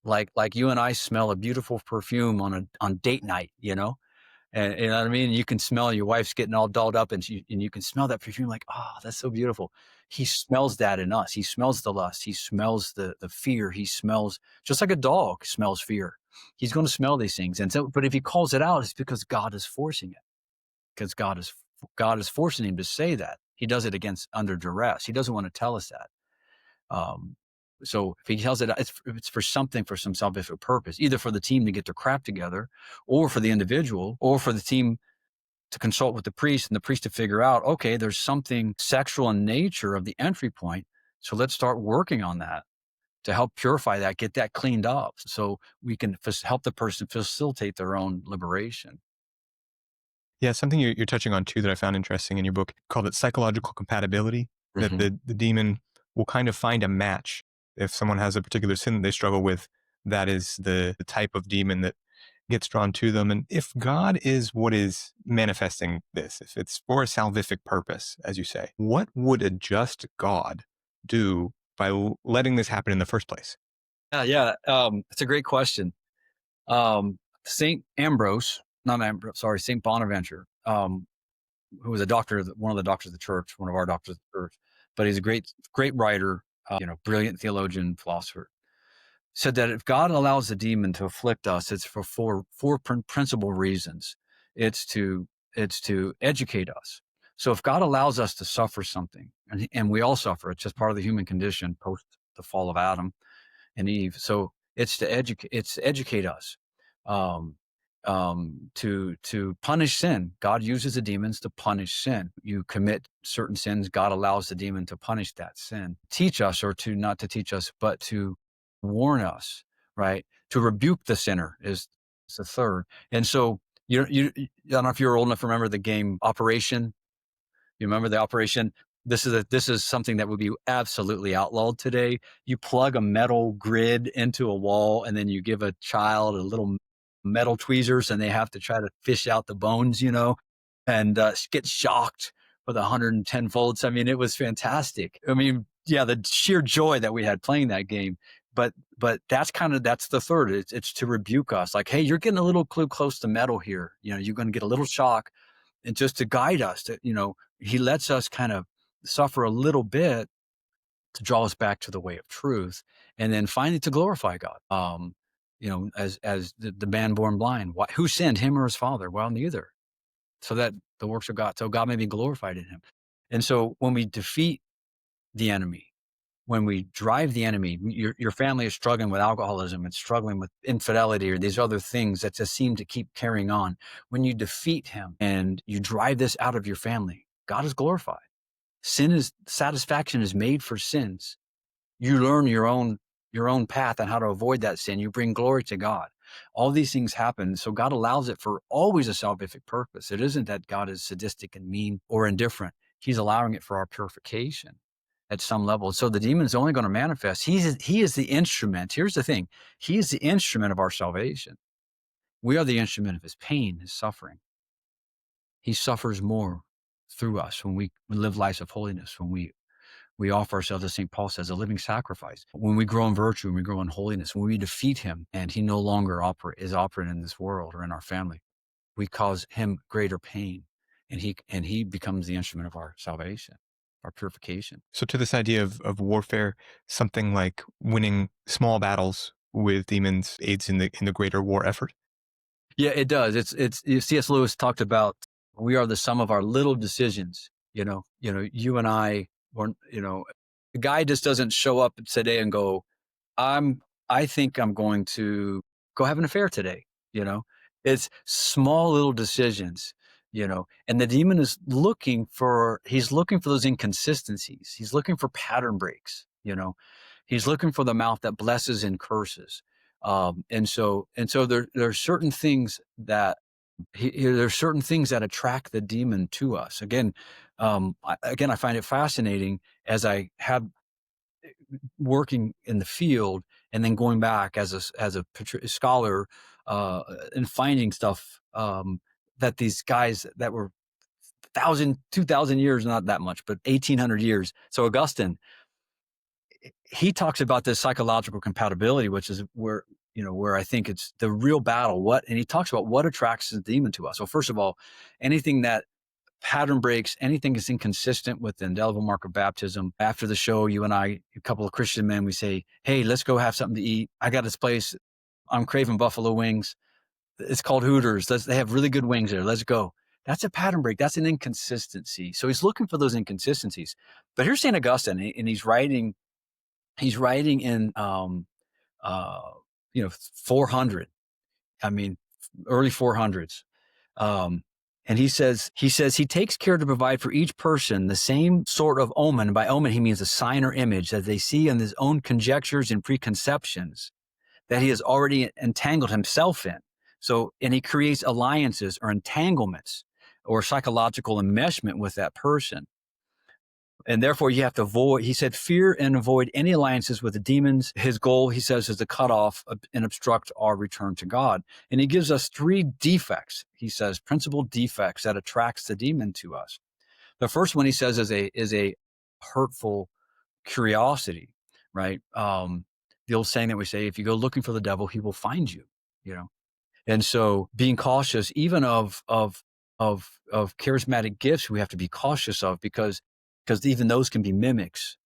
like you and I smell a beautiful perfume on date night, And you know what I mean? You can smell your wife's getting all dolled up and you can smell that perfume like, oh, that's so beautiful. He smells that in us. He smells the lust. He smells the fear. He smells just like a dog smells fear. He's going to smell these things. And so, but if he calls it out, it's because God is forcing it. Because God is forcing him to say that. He does it under duress. He doesn't want to tell us that. So if he tells it, it's for some salvific purpose, either for the team to get their crap together, or for the individual, or for the team to consult with the priest and the priest to figure out, okay, there's something sexual in nature of the entry point. So let's start working on that to help purify that, get that cleaned up so we can help the person facilitate their own liberation. Yeah, something you're touching on too that I found interesting in your book, called it psychological compatibility, that Mm-hmm. the demon will kind of find a match. If someone has a particular sin that they struggle with, that is the type of demon that gets drawn to them. And if God is what is manifesting this, if it's for a salvific purpose, as you say, what would a just God do by letting this happen in the first place? Yeah. It's a great question. Saint Ambrose, not Ambrose, sorry, Saint Bonaventure, who was one of the doctors of the church, one of our doctors of the church, but he's a great writer, brilliant theologian, philosopher, said that if God allows the demon to afflict us, it's for four principal reasons. It's to educate us. So if God allows us to suffer something, and we all suffer, it's just part of the human condition post the fall of Adam and Eve. So it's to educate us, um, to punish sin. God uses the demons to punish sin. You commit certain sins, God allows the demon to punish that sin. Teach us, or to not to teach us, but to warn us, right? To rebuke the sinner is the third. And so I don't know if you're old enough to remember the game Operation. You remember the Operation? This is something that would be absolutely outlawed today. You plug a metal grid into a wall, and then you give a child a little metal tweezers, and they have to try to fish out the bones, and get shocked with 110 volts. I mean, it was fantastic. I mean, yeah, the sheer joy that we had playing that game. But that's the third. It's to rebuke us, like, hey, you're getting a little close to metal here. You're going to get a little shock, and just to guide us he lets us kind of suffer a little bit to draw us back to the way of truth, and then finally to glorify God. As the man born blind, who sinned, him or his father? Well, neither. So that the works of God, so God may be glorified in him. And so when we defeat the enemy, when we drive the enemy, your family is struggling with alcoholism and struggling with infidelity or these other things that just seem to keep carrying on. When you defeat him and you drive this out of your family, God is glorified. Satisfaction is made for sins. You learn your own path on how to avoid that sin. You bring glory to God. All these things happen. So God allows it for always a salvific purpose. It isn't that God is sadistic and mean or indifferent. He's allowing it for our purification at some level. So the demon is only going to manifest. He is the instrument. Here's the thing. He is the instrument of our salvation. We are the instrument of his pain, his suffering. He suffers more through us when we live lives of holiness, when we We offer ourselves, as St. Paul says, a living sacrifice. When we grow in virtue, when we grow in holiness, when we defeat him and he no longer is operating in this world or in our family, we cause him greater pain, and he becomes the instrument of our salvation, our purification. So to this idea of warfare, something like winning small battles with demons aids in the greater war effort. Yeah, it does. C.S. Lewis talked about we are the sum of our little decisions. You and I weren't. The guy just doesn't show up today and go, I'm I think I'm going to go have an affair today, you know? It's small little decisions, and the demon is he's looking for those inconsistencies. He's looking for pattern breaks. He's looking for the mouth that blesses and curses. And so there's certain things that there's certain things that attract the demon to us. Again, I find it fascinating as I have working in the field and then going back as a scholar and finding stuff that these guys that were 1,000, 2,000 years, not that much, but 1,800 years. So Augustine, he talks about this psychological compatibility, which is where I think it's the real battle. And he talks about what attracts the demon to us. So first of all, anything that pattern breaks, anything that's inconsistent with the indelible mark of baptism. After the show, you and I, a couple of Christian men, we say, hey, let's go have something to eat. I got this place. I'm craving buffalo wings. It's called Hooters. They have really good wings there. Let's go. That's a pattern break. That's an inconsistency. So he's looking for those inconsistencies. But here's St. Augustine, and he's writing in, 400. I mean, early 400s. And he says he takes care to provide for each person the same sort of omen. By omen, he means a sign or image that they see in his own conjectures and preconceptions that he has already entangled himself in. So, and he creates alliances or entanglements or psychological enmeshment with that person. And therefore you have to avoid, he said, fear and avoid any alliances with the demons. His goal, he says, is to cut off and obstruct our return to God. And he gives us 3 defects, he says, principal defects that attracts the demon to us. The first one, he says, is a hurtful curiosity, right? The old saying that we say, if you go looking for the devil, he will find you. And so being cautious, even of charismatic gifts, we have to be cautious of because even those can be mimicked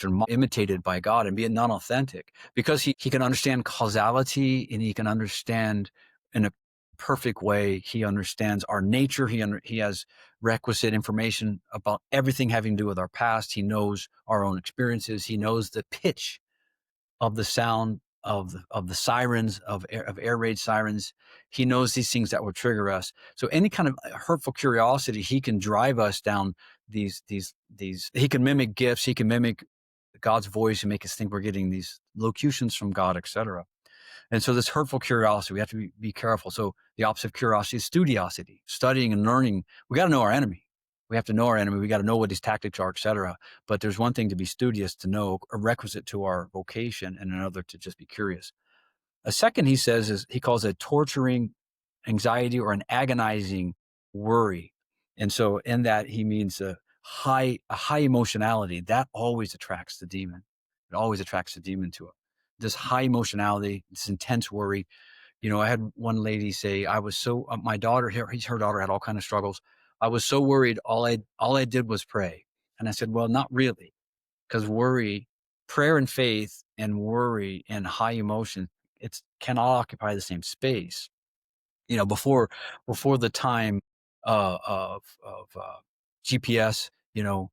or imitated by God and be non-authentic because he can understand causality and he can understand in a perfect way. He understands our nature. He has requisite information about everything having to do with our past. He knows our own experiences. He knows the pitch of the sound of the sirens of air raid sirens. He knows these things that will trigger us. So any kind of hurtful curiosity, he can drive us down these. He can mimic gifts. He can mimic God's voice and make us think we're getting these locutions from God, etc. And so this hurtful curiosity, we have to be careful. So the opposite of curiosity is studiosity, studying and learning. We got to know our enemy. We have to know our enemy. We got to know what his tactics are, etc. But there's one thing to be studious, to know a requisite to our vocation, and another to just be curious. A second, he says, is he calls it torturing anxiety or an agonizing worry. And so in that, he means a high emotionality that always attracts the demon. It always attracts the demon to it. This high emotionality, this intense worry. I had one lady say, I was so, my daughter, her daughter had all kinds of struggles. I was so worried. All I did was pray. And I said, well, not really. Because prayer and faith and worry and high emotion, it cannot occupy the same space. Before the time of GPS,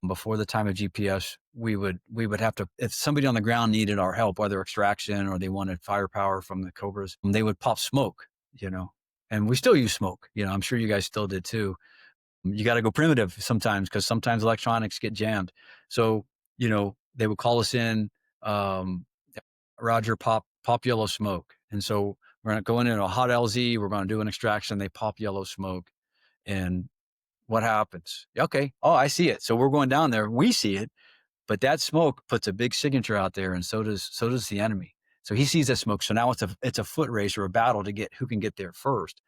before the time of GPS, we would have to, if somebody on the ground needed our help, whether extraction or they wanted firepower from the cobras, they would pop smoke, and we still use smoke. I'm sure you guys still did too. You got to go primitive sometimes because sometimes electronics get jammed. So, they would call us in, Roger, pop yellow smoke. And so we're going to go in a hot LZ. We're going to do an extraction. They pop yellow smoke. And what happens? Okay. Oh, I see it. So we're going down there. We see it, but that smoke puts a big signature out there. And so does the enemy. So he sees that smoke. So now it's a foot race or a battle to get who can get there first.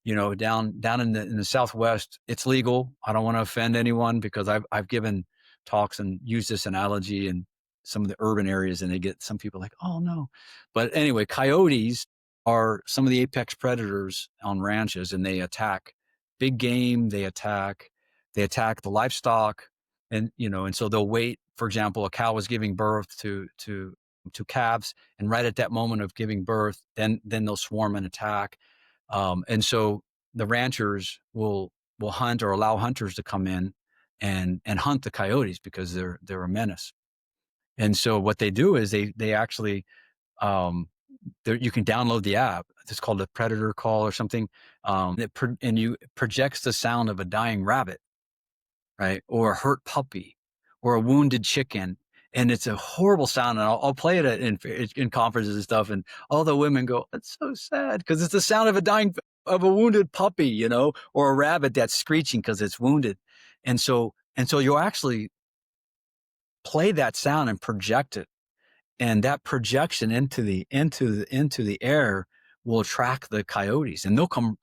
Down in the Southwest, it's legal. I don't want to offend anyone because I've given talks and use this analogy in some of the urban areas, and they get some people like, oh no. But anyway, coyotes are some of the apex predators on ranches, and they attack big game. They attack the livestock, and and so they'll wait. For example, a cow is giving birth to calves, and right at that moment of giving birth, then they'll swarm and attack. And so the ranchers will hunt or allow hunters to come in and hunt the coyotes because they're a menace. And so what they do is they actually um, you can download the app. It's called a predator call or something. And you projects the sound of a dying rabbit, right? Or a hurt puppy or a wounded chicken. And it's a horrible sound. And I'll play it in conferences and stuff. And all the women go, "That's so sad," because it's the sound of of a wounded puppy, or a rabbit that's screeching because it's wounded. And so you'll actually play that sound and project it, and that projection into the air will attract the coyotes, and they'll come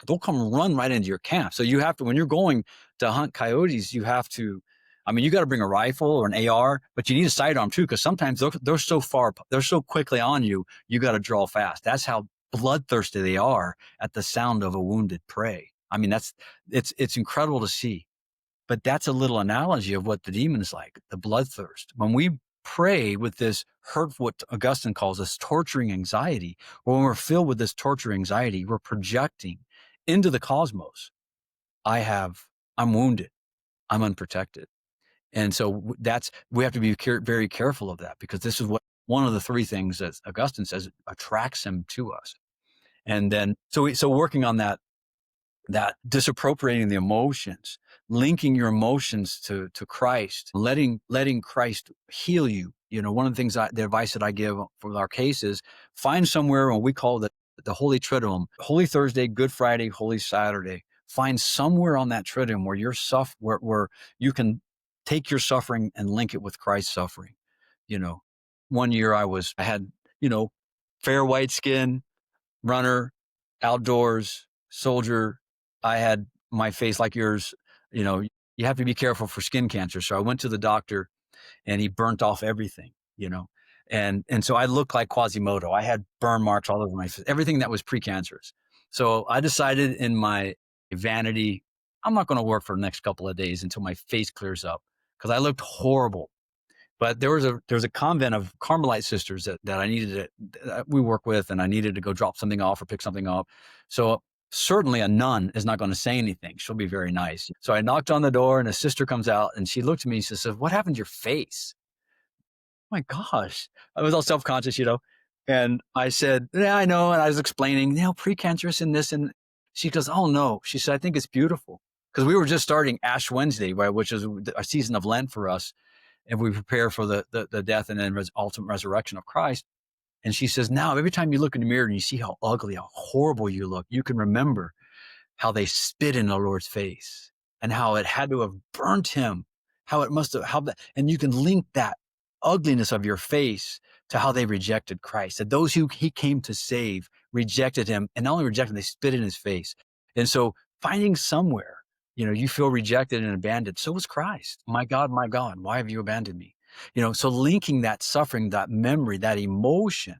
run right into your camp. So you have to, when you're going to hunt coyotes, you have to, I mean, you got to bring a rifle or an AR, but you need a sidearm too, because sometimes they're so quickly on you, you got to draw fast. That's how bloodthirsty they are at the sound of a wounded prey. I mean, it's incredible to see. But that's a little analogy of what the demon is like, the bloodthirst. When we pray with this hurtful, what Augustine calls this torturing anxiety, or when we're filled with this torturing anxiety, we're projecting into the cosmos. I'm wounded. I'm unprotected. And so we have to be very careful of that, because this is one of the three things that Augustine says attracts him to us. And then, so working on that disappropriating the emotions, linking your emotions to Christ, letting Christ heal you. One of the things, the advice that I give for our case is find somewhere, and we call it the Holy Triduum, Holy Thursday, Good Friday, Holy Saturday. Find somewhere on that Triduum where you can take your suffering and link it with Christ's suffering. One year I had, fair white skin, runner, outdoors, soldier. I had my face like yours. You have to be careful for skin cancer. So I went to the doctor, and he burnt off everything, and so I looked like Quasimodo. I had burn marks all over my face, everything that was precancerous. So I decided in my vanity, I'm not going to work for the next couple of days until my face clears up, because I looked horrible. But there was a convent of Carmelite sisters that I needed that we work with, and I needed to go drop something off or pick something up. So certainly a nun is not going to say anything. She'll be very nice. So I knocked on the door, and a sister comes out, and she looked at me and she says, "What happened to your face?" My gosh, I was all self-conscious, and I said, "Yeah, I know." And I was explaining, precancerous and this, and she goes, "Oh no," she said, "I think it's beautiful." Because we were just starting Ash Wednesday, right, which is a season of Lent for us, and we prepare for the death and then ultimate resurrection of Christ. And she says, now every time you look in the mirror and you see how ugly, how horrible you look, you can remember how they spit in the Lord's face and how it had to have burnt him, how it must have, and you can link that ugliness of your face to how they rejected Christ. That those who he came to save rejected him, and not only rejected him, they spit in his face. And so finding somewhere, you feel rejected and abandoned. So was Christ. My God, why have you abandoned me? So linking that suffering, that memory, that emotion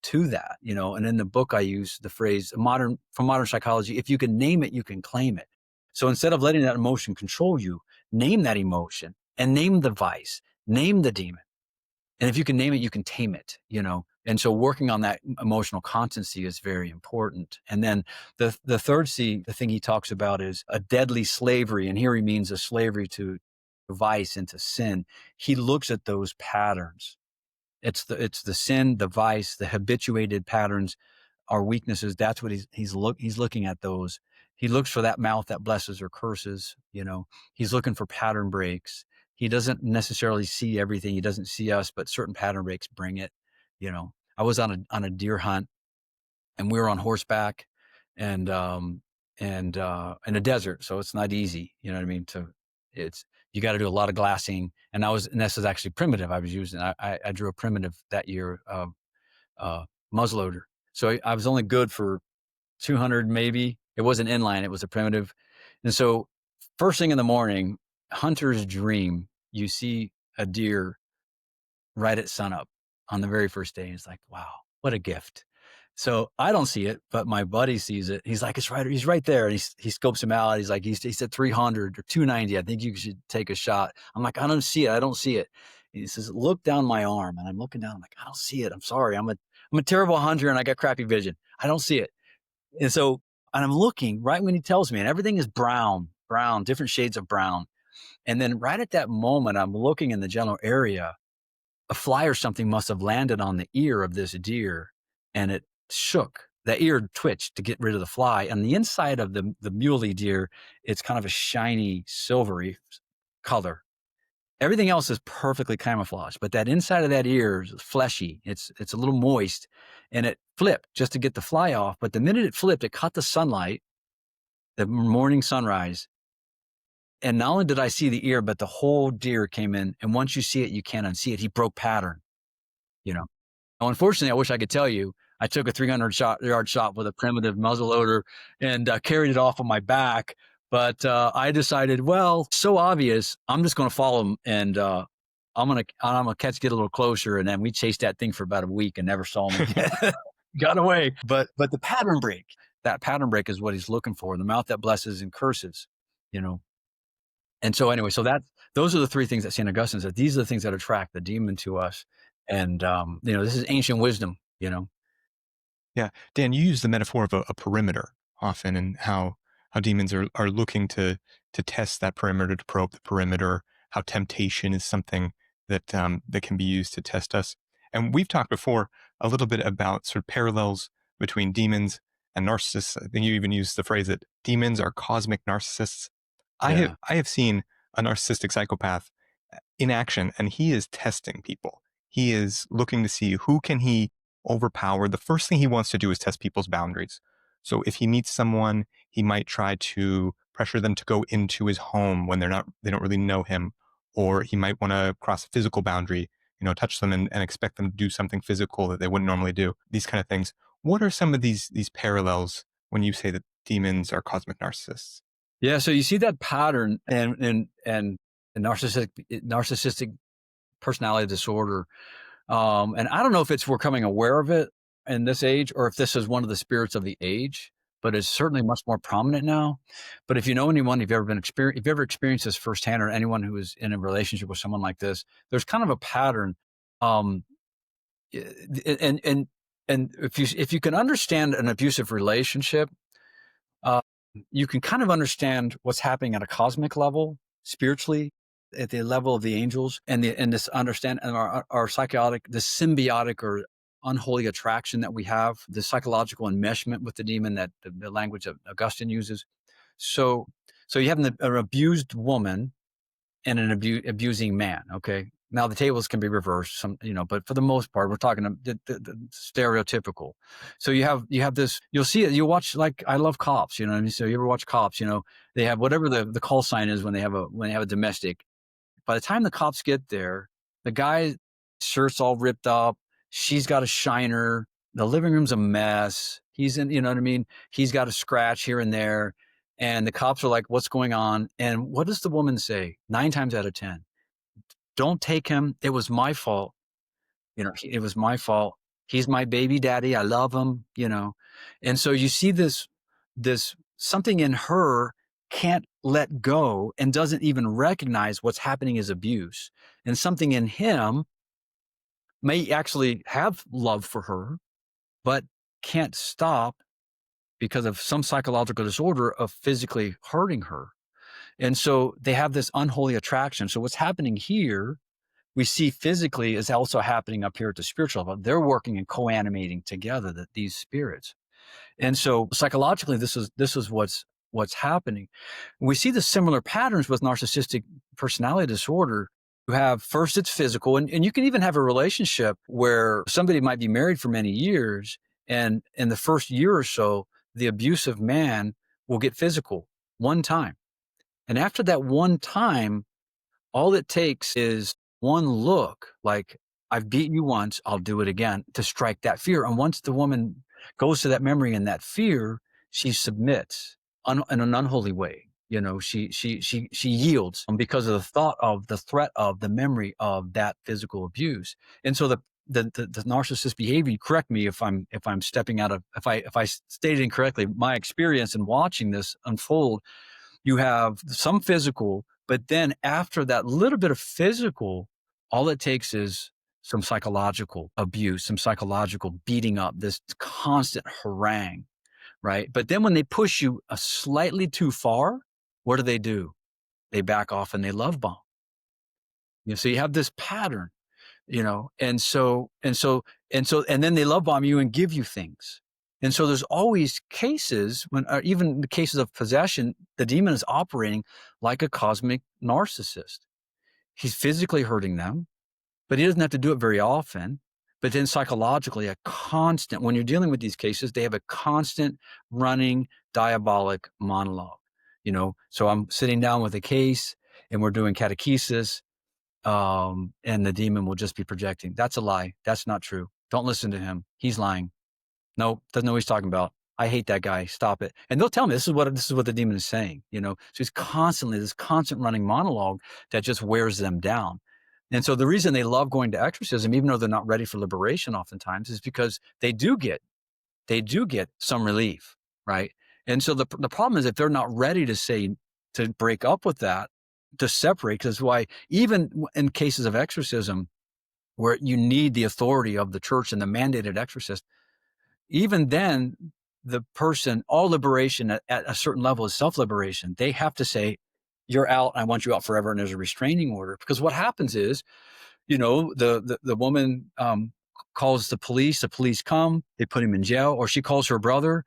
to that, and in the book I use the phrase from modern psychology, if you can name it, you can claim it. So instead of letting that emotion control you, name that emotion and name the vice, name the demon. And if you can name it, you can tame it, And so working on that emotional constancy is very important. And then the third C, the thing he talks about is a deadly slavery. And here he means a slavery to vice and to sin. He looks at those patterns. It's the sin, the vice, the habituated patterns, our weaknesses. That's what he's looking at those. He looks for that mouth that blesses or curses. He's looking for pattern breaks. He doesn't necessarily see everything. He doesn't see us, but certain pattern breaks bring it. I was on a deer hunt, and we were on horseback, and in a desert, so it's not easy. You know what I mean? You got to do a lot of glassing, and this is actually primitive. I was using. I drew a primitive that year, muzzleloader. So I was only good for 200, maybe. It wasn't inline; it was a primitive. And so, first thing in the morning, hunter's dream. You see a deer right at sunup on the very first day. He's like, wow, what a gift. So I don't see it, but my buddy sees it. He's like, it's right, he's right there. And he scopes him out. He's like, he said 300 or 290. I think you should take a shot. I'm like, I don't see it. I don't see it. He says, look down my arm. And I'm looking down. I'm like, I don't see it. I'm sorry. I'm a terrible hunter and I got crappy vision. I don't see it. And so, and I'm looking right when he tells me, and everything is brown, different shades of brown. And then right at that moment, I'm looking in the general area, a fly or something must have landed on the ear of this deer and it shook. The ear twitched to get rid of the fly. And the inside of the muley deer, it's kind of a shiny, silvery color. Everything else is perfectly camouflaged, but that inside of that ear is fleshy. It's a little moist, and it flipped just to get the fly off. But the minute it flipped, it caught the sunlight, the morning sunrise. And not only did I see the ear, but the whole deer came in. And once you see it, you can't unsee it. He broke pattern, you know. Now, unfortunately, I wish I could tell you, I took a 300-yard shot with a primitive muzzleloader and carried it off on my back. But I decided, well, so obvious, I'm just going to follow him, and I'm gonna get a little closer. And then we chased that thing for about a week and never saw him again. Got away. But the pattern break, that pattern break is what he's looking for. The mouth that blesses and curses, you know. And so anyway, so those are the three things that St. Augustine said. These are the things that attract the demon to us. And, this is ancient wisdom, Yeah. Dan, you use the metaphor of a perimeter often, and how demons are looking to test that perimeter, to probe the perimeter, how temptation is something that that can be used to test us. And we've talked before a little bit about sort of parallels between demons and narcissists. I think you even used the phrase that demons are cosmic narcissists. Yeah. I have seen a narcissistic psychopath in action, and he is testing people. He is looking to see who can he overpower. The first thing he wants to do is test people's boundaries. So if he meets someone, he might try to pressure them to go into his home when they don't really know him, or he might want to cross a physical boundary, touch them and expect them to do something physical that they wouldn't normally do. These kind of things. What are some of these parallels when you say that demons are cosmic narcissists? Yeah. So you see that pattern and narcissistic personality disorder. And I don't know if we're coming aware of it in this age, or if this is one of the spirits of the age, but it's certainly much more prominent now. But if you know anyone, if you've ever experienced this firsthand, or anyone who is in a relationship with someone like this, there's kind of a pattern. Um, and, and, and if you can understand an abusive relationship, uh, you can kind of understand what's happening at a cosmic level, spiritually, at the level of the angels, and this understand and our psychotic, the symbiotic or unholy attraction that we have, the psychological enmeshment with the demon, that the language that Augustine uses. So you have an abused woman and an abusing man. Okay. Now the tables can be reversed, but for the most part, we're talking the stereotypical. So you have this. You'll see it. You'll watch, like, I love Cops. You know what I mean? So you ever watch Cops? They have whatever the call sign is when they have a domestic. By the time the cops get there, the guy's shirt's all ripped up. She's got a shiner. The living room's a mess. He's in, you know what I mean? He's got a scratch here and there. And the cops are like, what's going on? And what does the woman say? 9 times out of 10, don't take him. It was my fault. It was my fault. He's my baby daddy. I love him. And so you see this something in her can't let go and doesn't even recognize what's happening as abuse. And something in him may actually have love for her, but can't stop because of some psychological disorder of physically hurting her. And so they have this unholy attraction. So what's happening here, we see physically, is also happening up here at the spiritual level. They're working and co-animating together, these spirits. And so psychologically, this is what's happening. We see the similar patterns with narcissistic personality disorder. You have, first, it's physical, and you can even have a relationship where somebody might be married for many years, and in the first year or so, the abusive man will get physical one time. And after that one time, all it takes is one look, like, I've beaten you once, I'll do it again, to strike that fear. And once the woman goes to that memory and that fear, she submits in an unholy way, she yields because of the thought of the threat of the memory of that physical abuse. And so the narcissist behavior, correct me if I'm stepping out of, if I stated incorrectly, my experience in watching this unfold, you have some physical, but then after that little bit of physical, all it takes is some psychological abuse, some psychological beating up, this constant harangue, right? But then when they push you a slightly too far, what do? They back off and they love bomb. So you have this pattern, and then they love bomb you and give you things. And so there's always cases when, even the cases of possession, the demon is operating like a cosmic narcissist. He's physically hurting them, but he doesn't have to do it very often. But then psychologically, when you're dealing with these cases, they have a constant running diabolic monologue. So I'm sitting down with a case and we're doing catechesis, and the demon will just be projecting. That's a lie. That's not true. Don't listen to him. He's lying. No, doesn't know what he's talking about. I hate that guy. Stop it. And they'll tell me this is what the demon is saying. So he's constantly this constant running monologue that just wears them down. And so the reason they love going to exorcism, even though they're not ready for liberation oftentimes, is because they do get some relief, right? And so the problem is if they're not ready to break up with that, to separate, because why even in cases of exorcism where you need the authority of the church and the mandated exorcist, even then the person, all liberation at a certain level is self-liberation. They have to say, you're out, I want you out forever, and there's a restraining order. Because what happens is, the woman calls the police come, they put him in jail, or she calls her brother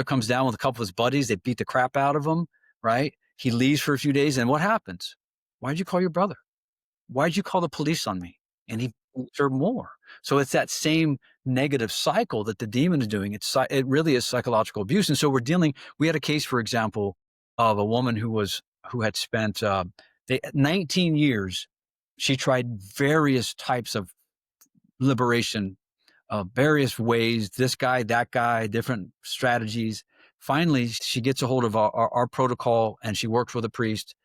comes down with a couple of his buddies, they beat the crap out of him, right? He leaves for a few days, and what happens? Why'd you call your brother? Why'd you call the police on me? And he beats her more. So it's that same negative cycle that the demon is doing. It really is psychological abuse. And so we had a case, for example, of a woman who had spent 19 years. She tried various types of liberation, various ways, this guy, that guy, different strategies. Finally, she gets a hold of our protocol, and she works with a priest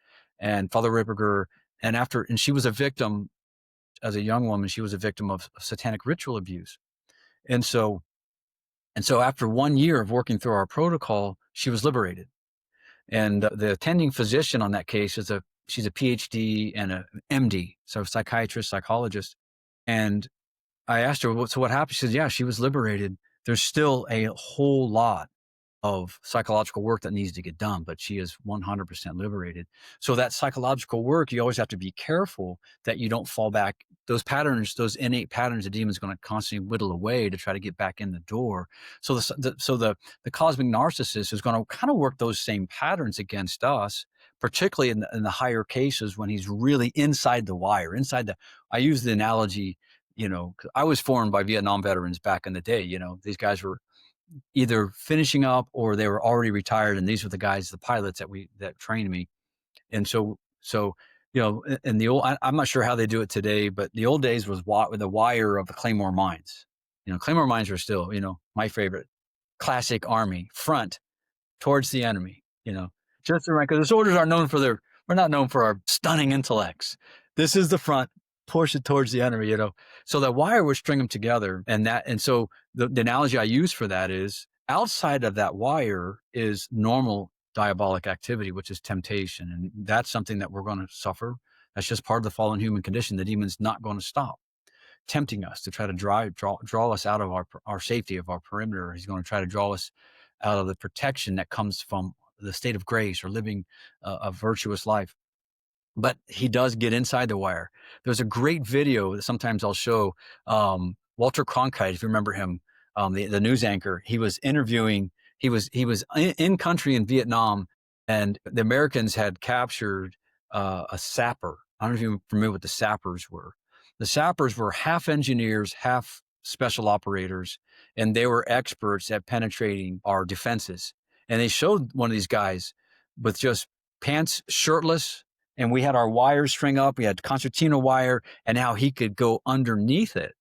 and Father Ripperger. And she was a victim, as a young woman, she was a victim of satanic ritual abuse. And so after 1 year of working through our protocol, she was liberated. And the attending physician on that case she's a PhD and a MD, so psychiatrist, psychologist. And I asked her, so what happened? She said, yeah, she was liberated. There's still a whole lot of psychological work that needs to get done, but she is 100% liberated. So that psychological work, you always have to be careful that you don't fall back. Those patterns, those innate patterns, the demon's going to constantly whittle away to try to get back in the door. So the cosmic narcissist is going to kind of work those same patterns against us, particularly in the higher cases when he's really inside the wire, I use the analogy, I was formed by Vietnam veterans back in the day. These guys were either finishing up or they were already retired, and these were the guys, the pilots that trained me. And so in the old, I'm not sure how they do it today, but the old days was with the wire of the Claymore mines. Claymore mines are still my favorite. Classic Army front towards the enemy. Just around, because the soldiers we're not known for our stunning intellects. This is the front. Push it towards the enemy, So that wire would string them together. And so the analogy I use for that is outside of that wire is normal diabolic activity, which is temptation. And that's something that we're going to suffer. That's just part of the fallen human condition. The demon's not going to stop tempting us to try to draw us out of our safety, of our perimeter. He's going to try to draw us out of the protection that comes from the state of grace or living a virtuous life. But he does get inside the wire. There's a great video that sometimes I'll show. Walter Cronkite, if you remember him, the news anchor, he was interviewing, he was in country in Vietnam, and the Americans had captured a sapper. I don't know if you're familiar with the sappers were. The sappers were half engineers, half special operators, and they were experts at penetrating our defenses. And they showed one of these guys with just pants shirtless, and we had our wires string up. We had concertina wire, and how he could go underneath it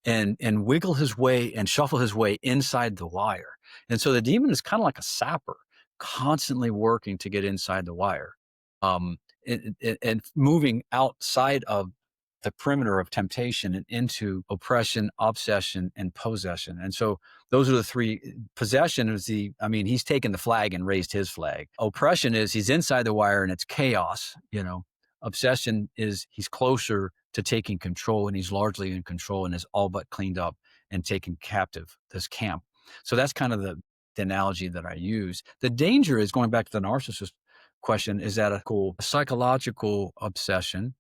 and wiggle his way and shuffle his way inside the wire. And so the demon is kind of like a sapper, constantly working to get inside the wire, and moving outside of the perimeter of temptation and into oppression, obsession, and possession. And so those are the three. Possession is he's taken the flag and raised his flag. Oppression is he's inside the wire and it's chaos, Obsession is he's closer to taking control, and he's largely in control and is all but cleaned up and taken captive, this camp. So that's kind of the analogy that I use. The danger is, going back to the narcissist question, is that a psychological obsession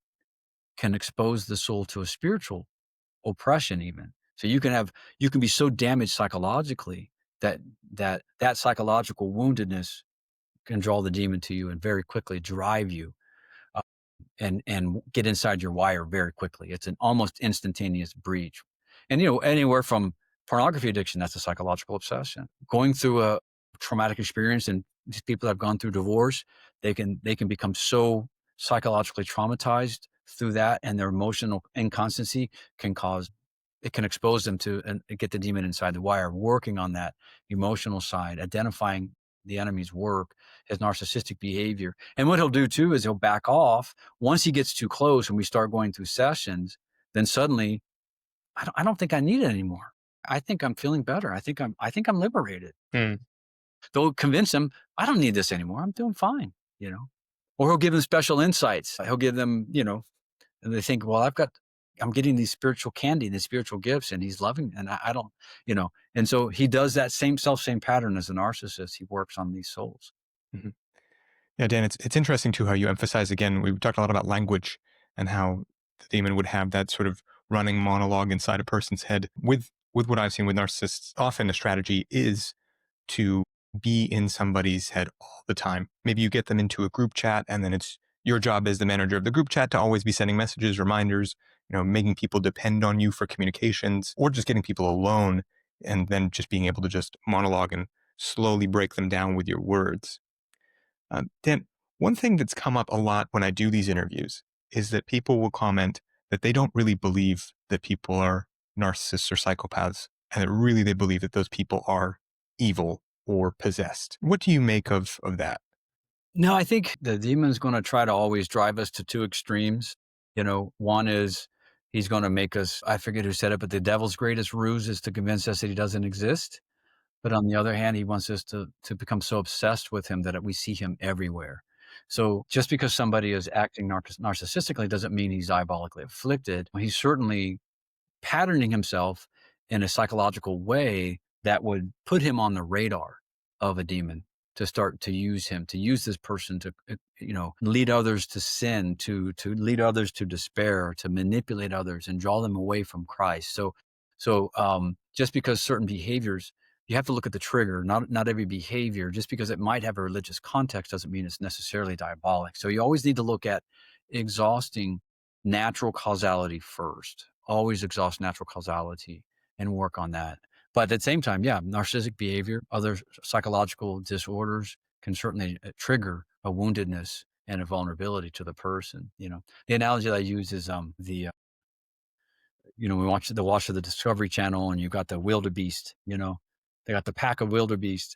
can expose the soul to a spiritual oppression even. So you can be so damaged psychologically that psychological woundedness can draw the demon to you and very quickly drive you, and get inside your wire very quickly. It's an almost instantaneous breach. And anywhere from pornography addiction, that's a psychological obsession. Going through a traumatic experience, and these people that have gone through divorce, they can become so psychologically traumatized through that, and their emotional inconstancy can expose them to and get the demon inside the wire. Working on that emotional side, identifying the enemy's work, his narcissistic behavior. And what he'll do too is he'll back off. Once he gets too close and we start going through sessions, then suddenly, I don't think I need it anymore. I think I'm feeling better. I think I'm liberated. Hmm. They'll convince him, I don't need this anymore. I'm doing fine, Or he'll give them special insights. He'll give them, and they think, well, I'm getting these spiritual candy, these spiritual gifts, and he's loving, and I don't, and so he does that same pattern as a narcissist. He works on these souls. Mm-hmm. Yeah, Dan, it's interesting too how you emphasize, again, we talked a lot about language and how the demon would have that sort of running monologue inside a person's head. With what I've seen with narcissists, often a strategy is to be in somebody's head all the time. Maybe you get them into a group chat, and then it's your job as the manager of the group chat to always be sending messages, reminders, making people depend on you for communications, or just getting people alone and then just being able to just monologue and slowly break them down with your words. Dan, one thing that's come up a lot when I do these interviews is that people will comment that they don't really believe that people are narcissists or psychopaths, and that really they believe that those people are evil or possessed. What do you make of that? No, I think the demon's going to try to always drive us to two extremes. One is he's going to make us, I forget who said it, but the devil's greatest ruse is to convince us that he doesn't exist. But on the other hand, he wants us to become so obsessed with him that we see him everywhere. So just because somebody is acting narcissistically doesn't mean he's diabolically afflicted. He's certainly patterning himself in a psychological way that would put him on the radar of a demon, to start to use this person to, lead others to sin, to lead others to despair, to manipulate others and draw them away from Christ. So just because certain behaviors, you have to look at the trigger. Not every behavior, just because it might have a religious context, doesn't mean it's necessarily diabolic. So you always need to look at exhausting natural causality first. Always exhaust natural causality and work on that. But at the same time, narcissistic behavior, other psychological disorders can certainly trigger a woundedness and a vulnerability to the person. The analogy that I use is we watch the Discovery Channel, and you've got the wildebeest. They got the pack of wildebeest,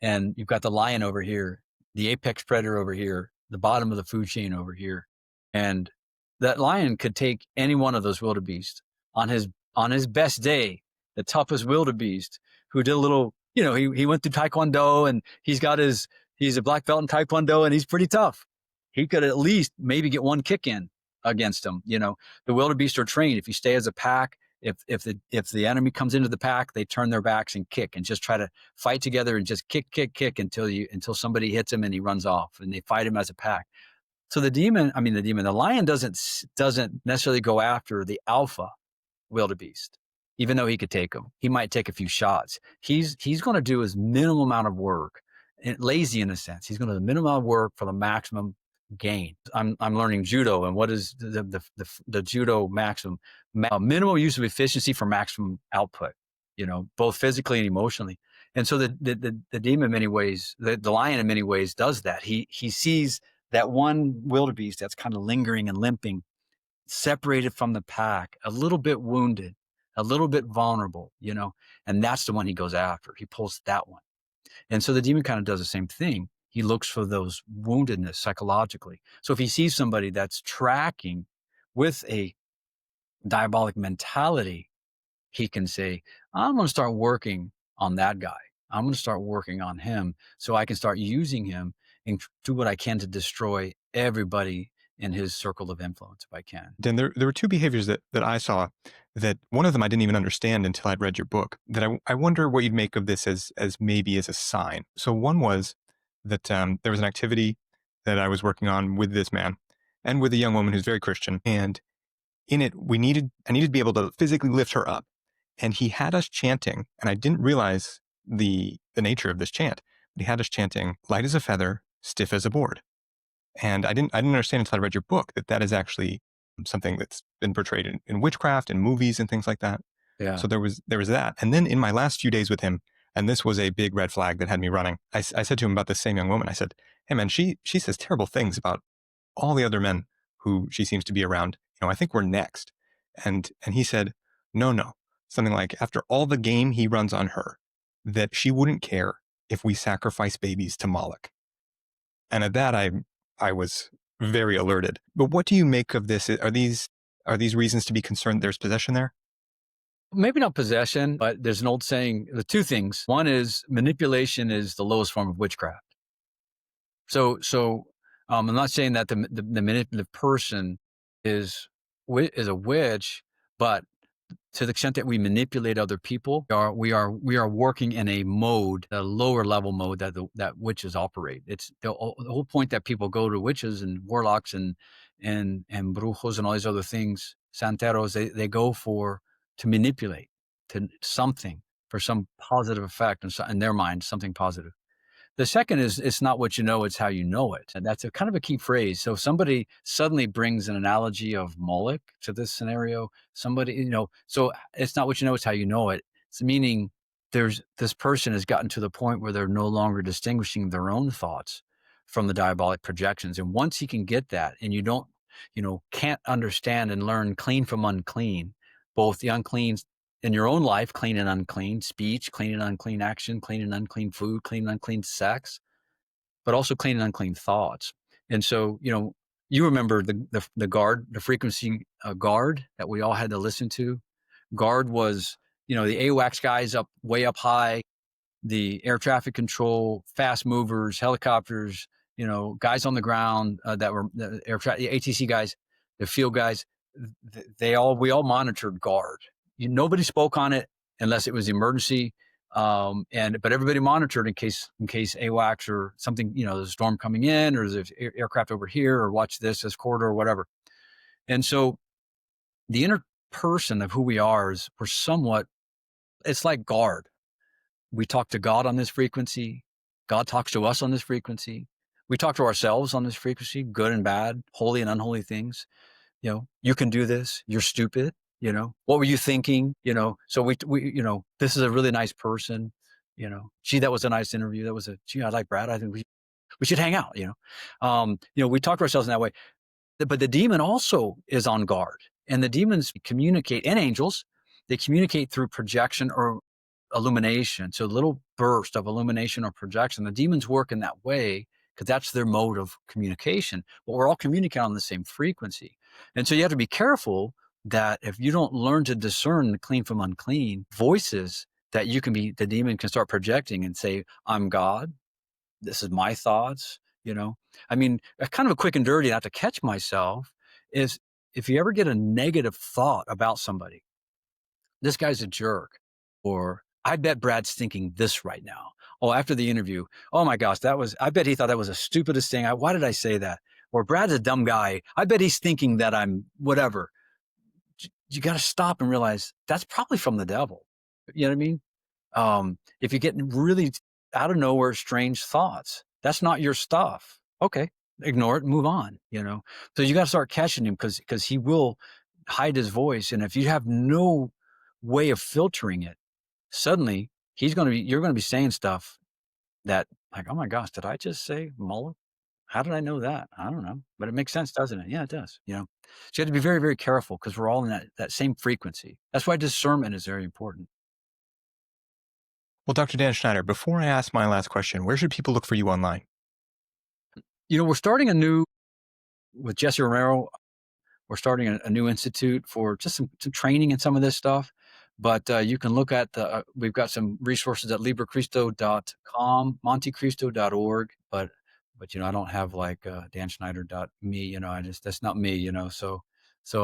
and you've got the lion over here, the apex predator over here, the bottom of the food chain over here, and that lion could take any one of those wildebeest on his best day. The toughest wildebeest, who did a little, he went through Taekwondo, and he's a black belt in Taekwondo, and he's pretty tough. He could at least maybe get one kick in against him. The wildebeest are trained. If you stay as a pack, if the enemy comes into the pack, they turn their backs and kick and just try to fight together and just kick until somebody hits him and he runs off, and they fight him as a pack. So the lion doesn't necessarily go after the alpha wildebeest. Even though he could take him, he might take a few shots. He's going to do his minimal amount of work, and lazy in a sense. He's going to do the minimum amount of work for the maximum gain. I'm learning judo, and what is the judo maximum? Minimal use of efficiency for maximum output. Both physically and emotionally. And so the demon, in many ways, the lion in many ways does that. He sees that one wildebeest that's kind of lingering and limping, separated from the pack, a little bit wounded, a little bit vulnerable, and that's the one he goes after. He pulls that one. And so the demon kind of does the same thing. He looks for those woundedness psychologically. So if he sees somebody that's tracking with a diabolic mentality, he can say, I'm going to start working on that guy. I'm going to start working on him so I can start using him and do what I can to destroy everybody in his circle of influence if I can. Then there were two behaviors that I saw that one of them I didn't even understand until I'd read your book, that I wonder what you'd make of this as maybe as a sign. So one was that there was an activity that I was working on with this man and with a young woman who's very Christian. And in it, I needed to be able to physically lift her up. And he had us chanting, and I didn't realize the nature of this chant, but he had us chanting, light as a feather, stiff as a board. And I didn't understand until I read your book that that is actually something that's been portrayed in witchcraft and movies and things like that. Yeah. So there was that. And then in my last few days with him, and this was a big red flag that had me running, I said to him about this same young woman, I said, hey man, she says terrible things about all the other men who she seems to be around. I think we're next. And he said, no. Something like, after all the game he runs on her, that she wouldn't care if we sacrifice babies to Moloch. And at that, I was very alerted. But what do you make of this? Are these reasons to be concerned there's possession there? Maybe not possession, but there's an old saying, the two things. One is manipulation is the lowest form of witchcraft. So I'm not saying that the manipulative person is a witch, but to the extent that we manipulate other people, we are working in a mode, a lower level mode that witches operate. It's the whole point that people go to witches and warlocks and brujos and all these other things, santeros. They go to manipulate to something for some positive effect, and so, in their mind, something positive. The second is, it's not what you know, it's how you know it. And that's a kind of a key phrase. So if somebody suddenly brings an analogy of Moloch to this scenario, so it's not what you know, it's how you know it. It's meaning this person has gotten to the point where they're no longer distinguishing their own thoughts from the diabolic projections. And once he can get that, and you don't, can't understand and learn clean from unclean, both the unclean in your own life, clean and unclean speech, clean and unclean action, clean and unclean food, clean and unclean sex, but also clean and unclean thoughts. And so, you remember the guard, the frequency guard that we all had to listen to. Guard was, the AWACS guys up way up high, the air traffic control, fast movers, helicopters, guys on the ground that were the the ATC guys, the field guys. We all monitored guard. Nobody spoke on it unless it was emergency. But everybody monitored in case AWACS or something, there's a storm coming in, or there's aircraft over here, or watch this corridor or whatever. And so the inner person of who we are we're somewhat, it's like guard. We talk to God on this frequency. God talks to us on this frequency. We talk to ourselves on this frequency, good and bad, holy and unholy things. You can do this. You're stupid. What were you thinking? So we, this is a really nice person. Gee, that was a nice interview. Gee, I like Brad. I think we should hang out. We talk to ourselves in that way. But the demon also is on guard, and the demons communicate, and angels, they communicate through projection or illumination. So a little burst of illumination or projection. The demons work in that way because that's their mode of communication. But we're all communicating on the same frequency. And so you have to be careful that if you don't learn to discern the clean from unclean voices, that the demon can start projecting and say, I'm God. This is my thoughts. Kind of a quick and dirty, not to catch myself, is if you ever get a negative thought about somebody, this guy's a jerk, or I bet Brad's thinking this right now. Oh, after the interview, oh my gosh, I bet he thought that was the stupidest thing. Why did I say that? Or Brad's a dumb guy. I bet he's thinking that I'm whatever. You got to stop and realize that's probably from the devil. You know what I mean? If you're getting really out of nowhere, strange thoughts, that's not your stuff. Okay, ignore it and move on. So you got to start catching him because he will hide his voice. And if you have no way of filtering it, suddenly you're going to be saying stuff that, like, oh my gosh, did I just say Mueller? How did I know that? I don't know, but it makes sense, doesn't it? Yeah, it does. So you have to be very, very careful because we're all in that same frequency. That's why discernment is very important. Well, Dr. Dan Schneider, before I ask my last question, where should people look for you online? We're starting a new with Jesse Romero. We're starting a new institute for just some training and some of this stuff. But you can look at we've got some resources at liberchristo.com, montecristo.org. But I don't have like danschneider.me. That's not me. So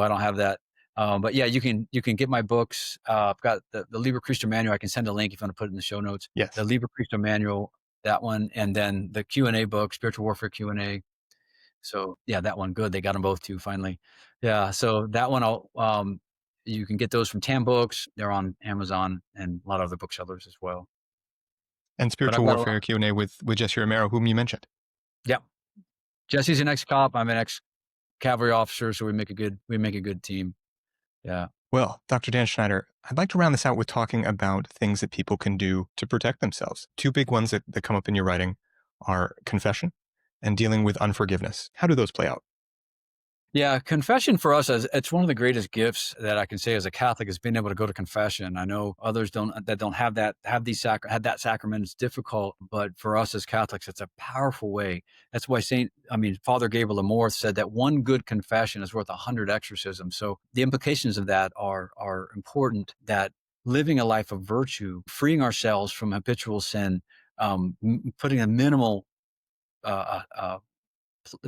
I don't have that. But yeah, you can get my books. I've got the Liber Christo manual. I can send a link if you want to put it in the show notes. The Yes. Liber Christo manual, that one, and then the Q&A book, Spiritual Warfare Q&A. So yeah, that one, good. They got them both too, finally. Yeah. So that one, you can get those from Tam Books. They're on Amazon and a lot of other booksellers as well. And But I've Spiritual got a lot. Warfare Q&A with Jesse Romero, whom you mentioned. Yeah. Jesse's an ex-cop. I'm an ex-cavalry officer. So we make a good team. Yeah. Well, Dr. Dan Schneider, I'd like to round this out with talking about things that people can do to protect themselves. Two big ones that come up in your writing are confession and dealing with unforgiveness. How do those play out? Yeah, confession for us, as it's one of the greatest gifts that I can say as a Catholic, is being able to go to confession. I know others don't have that sacrament. It's difficult, but for us as Catholics, it's a powerful way. That's why Father Gabriel Amorth said that one good confession is worth 100 exorcisms. So the implications of that are important. That living a life of virtue, freeing ourselves from habitual sin, putting a minimal uh, uh,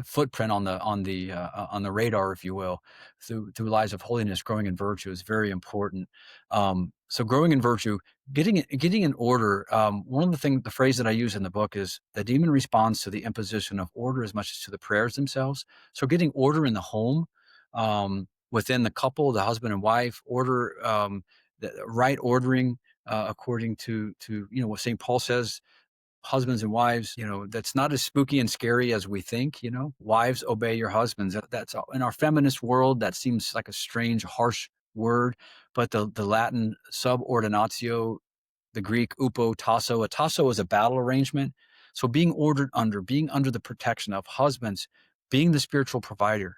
footprint on the radar, if you will, through lives of holiness, growing in virtue is very important. So growing in virtue, getting in order. One of the phrase that I use in the book is the demon responds to the imposition of order as much as to the prayers themselves. So getting order in the home, within the couple, the husband and wife, order, the right ordering, according to what St. Paul says, husbands and wives, that's not as spooky and scary as we think. Wives, obey your husbands. That's all. In our feminist world, that seems like a strange, harsh word, but the Latin subordinatio, the Greek upo tasso, a tasso is a battle arrangement. So being being under the protection of husbands, being the spiritual provider,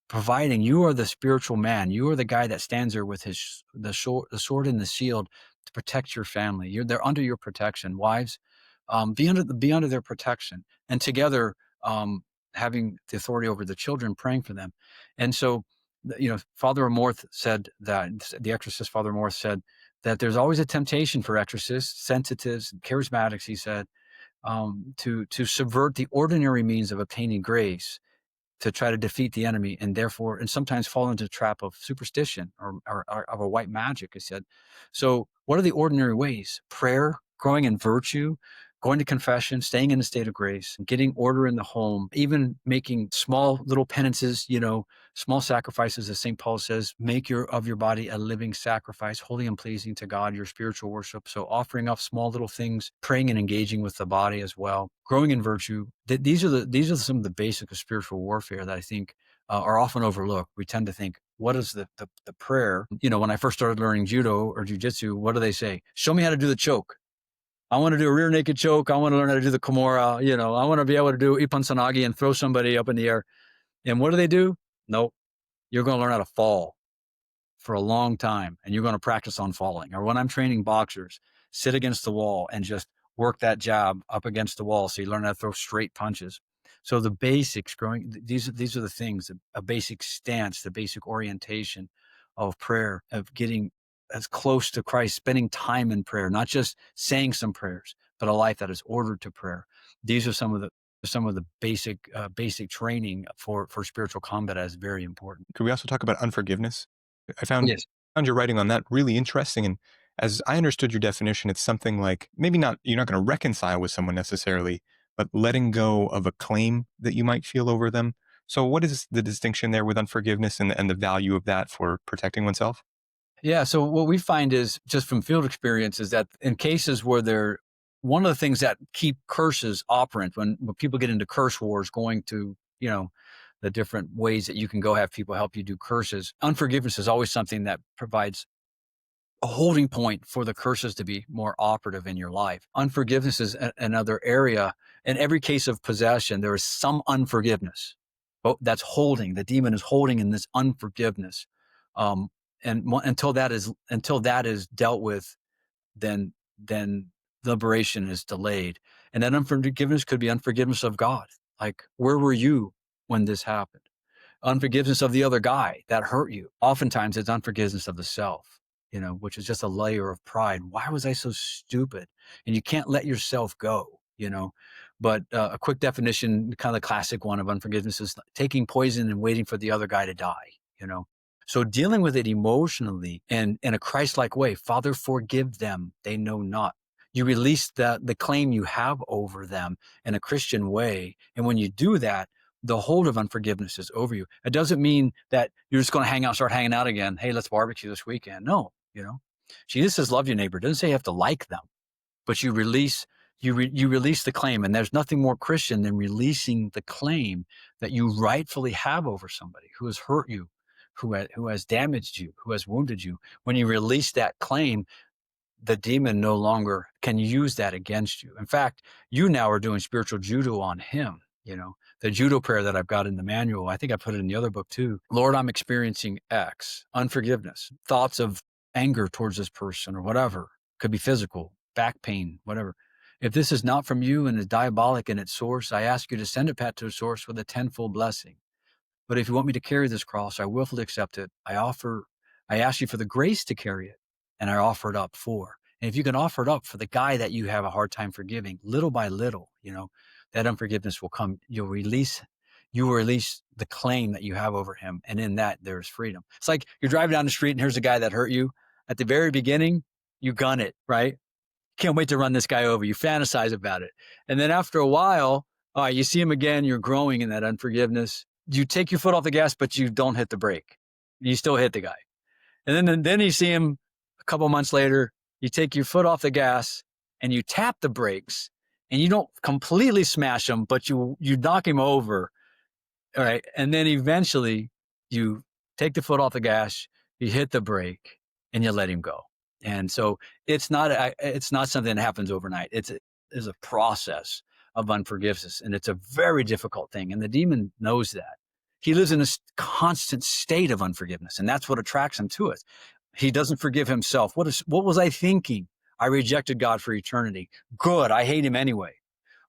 providing. You are the spiritual man. You are the guy that stands there with the sword and the shield to protect your family. They're under your protection. Wives, be under their protection, and together, having the authority over the children, praying for them. And so, Father Amorth said that the exorcist Father Amorth said that there's always a temptation for exorcists, sensitives, and charismatics. He said, to subvert the ordinary means of obtaining grace, to try to defeat the enemy, and sometimes fall into the trap of superstition or of a white magic, I said. So what are the ordinary ways? Prayer, growing in virtue, going to confession, staying in a state of grace, getting order in the home, even making small little penances, small sacrifices, as St. Paul says, make of your body a living sacrifice, holy and pleasing to God, your spiritual worship. So offering up small little things, praying and engaging with the body as well, growing in virtue. These are some of the basics of spiritual warfare that I think are often overlooked. We tend to think, what is the prayer? When I first started learning judo or jujitsu, what do they say? Show me how to do the choke. I want to do a rear naked choke. I want to learn how to do the Kimura. I want to be able to do Ippon Sanagi and throw somebody up in the air. And what do they do? Nope. You're going to learn how to fall for a long time, and you're going to practice on falling. Or when I'm training boxers, sit against the wall and just work that jab up against the wall so you learn how to throw straight punches. So the basics, these are the things, a basic stance, the basic orientation of prayer, of getting as close to Christ, spending time in prayer, not just saying some prayers, but a life that is ordered to prayer. These are some of the basic training for spiritual combat as very important. Could we also talk about unforgiveness? I found Yes. found your writing on that really interesting. And as I understood your definition, it's something like maybe not you're not going to reconcile with someone necessarily, but letting go of a claim that you might feel over them. So, what is the distinction there with unforgiveness and the value of that for protecting oneself? Yeah. So what we find is, just from field experience, is that in cases where one of the things that keep curses operant, when people get into curse wars, going to, the different ways that you can go have people help you do curses, unforgiveness is always something that provides a holding point for the curses to be more operative in your life. Unforgiveness is another area. In every case of possession, there is some unforgiveness. But that's holding. The demon is holding in this unforgiveness. And until that is dealt with, then liberation is delayed. And that unforgiveness could be unforgiveness of God. Like, where were you when this happened? Unforgiveness of the other guy that hurt you. Oftentimes it's unforgiveness of the self, which is just a layer of pride. Why was I so stupid? And you can't let yourself go. But a quick definition, kind of the classic one of unforgiveness, is taking poison and waiting for the other guy to die. So dealing with it emotionally and in a Christ-like way, Father, forgive them, they know not. You release the claim you have over them in a Christian way. And when you do that, the hold of unforgiveness is over you. It doesn't mean that you're just going to start hanging out again. Hey, let's barbecue this weekend. No. Jesus says, love your neighbor. It doesn't say you have to like them, but you release the claim. And there's nothing more Christian than releasing the claim that you rightfully have over somebody who has hurt you, who has damaged you, who has wounded you. When you release that claim, the demon no longer can use that against you. In fact, you now are doing spiritual judo on him. The judo prayer that I've got in the manual, I think I put it in the other book too. Lord, I'm experiencing X, unforgiveness, thoughts of anger towards this person or whatever. Could be physical, back pain, whatever. If this is not from you and is diabolic in its source, I ask you to send it back to the source with a tenfold blessing. But if you want me to carry this cross, I willfully accept it. I ask you for the grace to carry it, and I offer it up for. And if you can offer it up for the guy that you have a hard time forgiving, little by little, that unforgiveness will come. You will release the claim that you have over him. And in that, there's freedom. It's like you're driving down the street and here's a guy that hurt you. At the very beginning, you gun it, right? Can't wait to run this guy over. You fantasize about it. And then after a while, you see him again, you're growing in that unforgiveness. You take your foot off the gas, but you don't hit the brake. You still hit the guy. And then you see him a couple months later, you take your foot off the gas and you tap the brakes and you don't completely smash him, but you knock him over. All right. And then eventually you take the foot off the gas, you hit the brake and you let him go. And so it's not something that happens overnight. It's a process of unforgiveness, and it's a very difficult thing. And the demon knows that. He lives in a constant state of unforgiveness, and that's what attracts him to it. He doesn't forgive himself. What was I thinking? I rejected God for eternity. Good. I hate him anyway.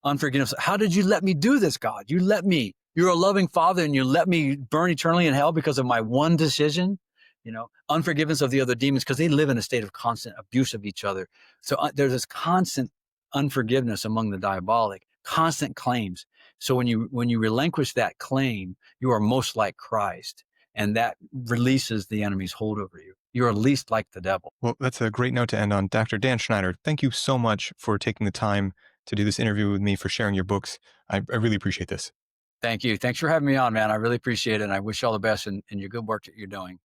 Unforgiveness. How did you let me do this, God? You let me. You're a loving Father, and you let me burn eternally in hell because of my one decision. Unforgiveness of the other demons, because they live in a state of constant abuse of each other. So there's this constant unforgiveness among the diabolic, constant claims. So when you relinquish that claim, you are most like Christ, and that releases the enemy's hold over you. You are least like the devil. Well, that's a great note to end on. Dr. Dan Schneider, thank you so much for taking the time to do this interview with me, for sharing your books. I really appreciate this. Thank you. Thanks for having me on, man. I really appreciate it. And I wish you all the best in your good work that you're doing.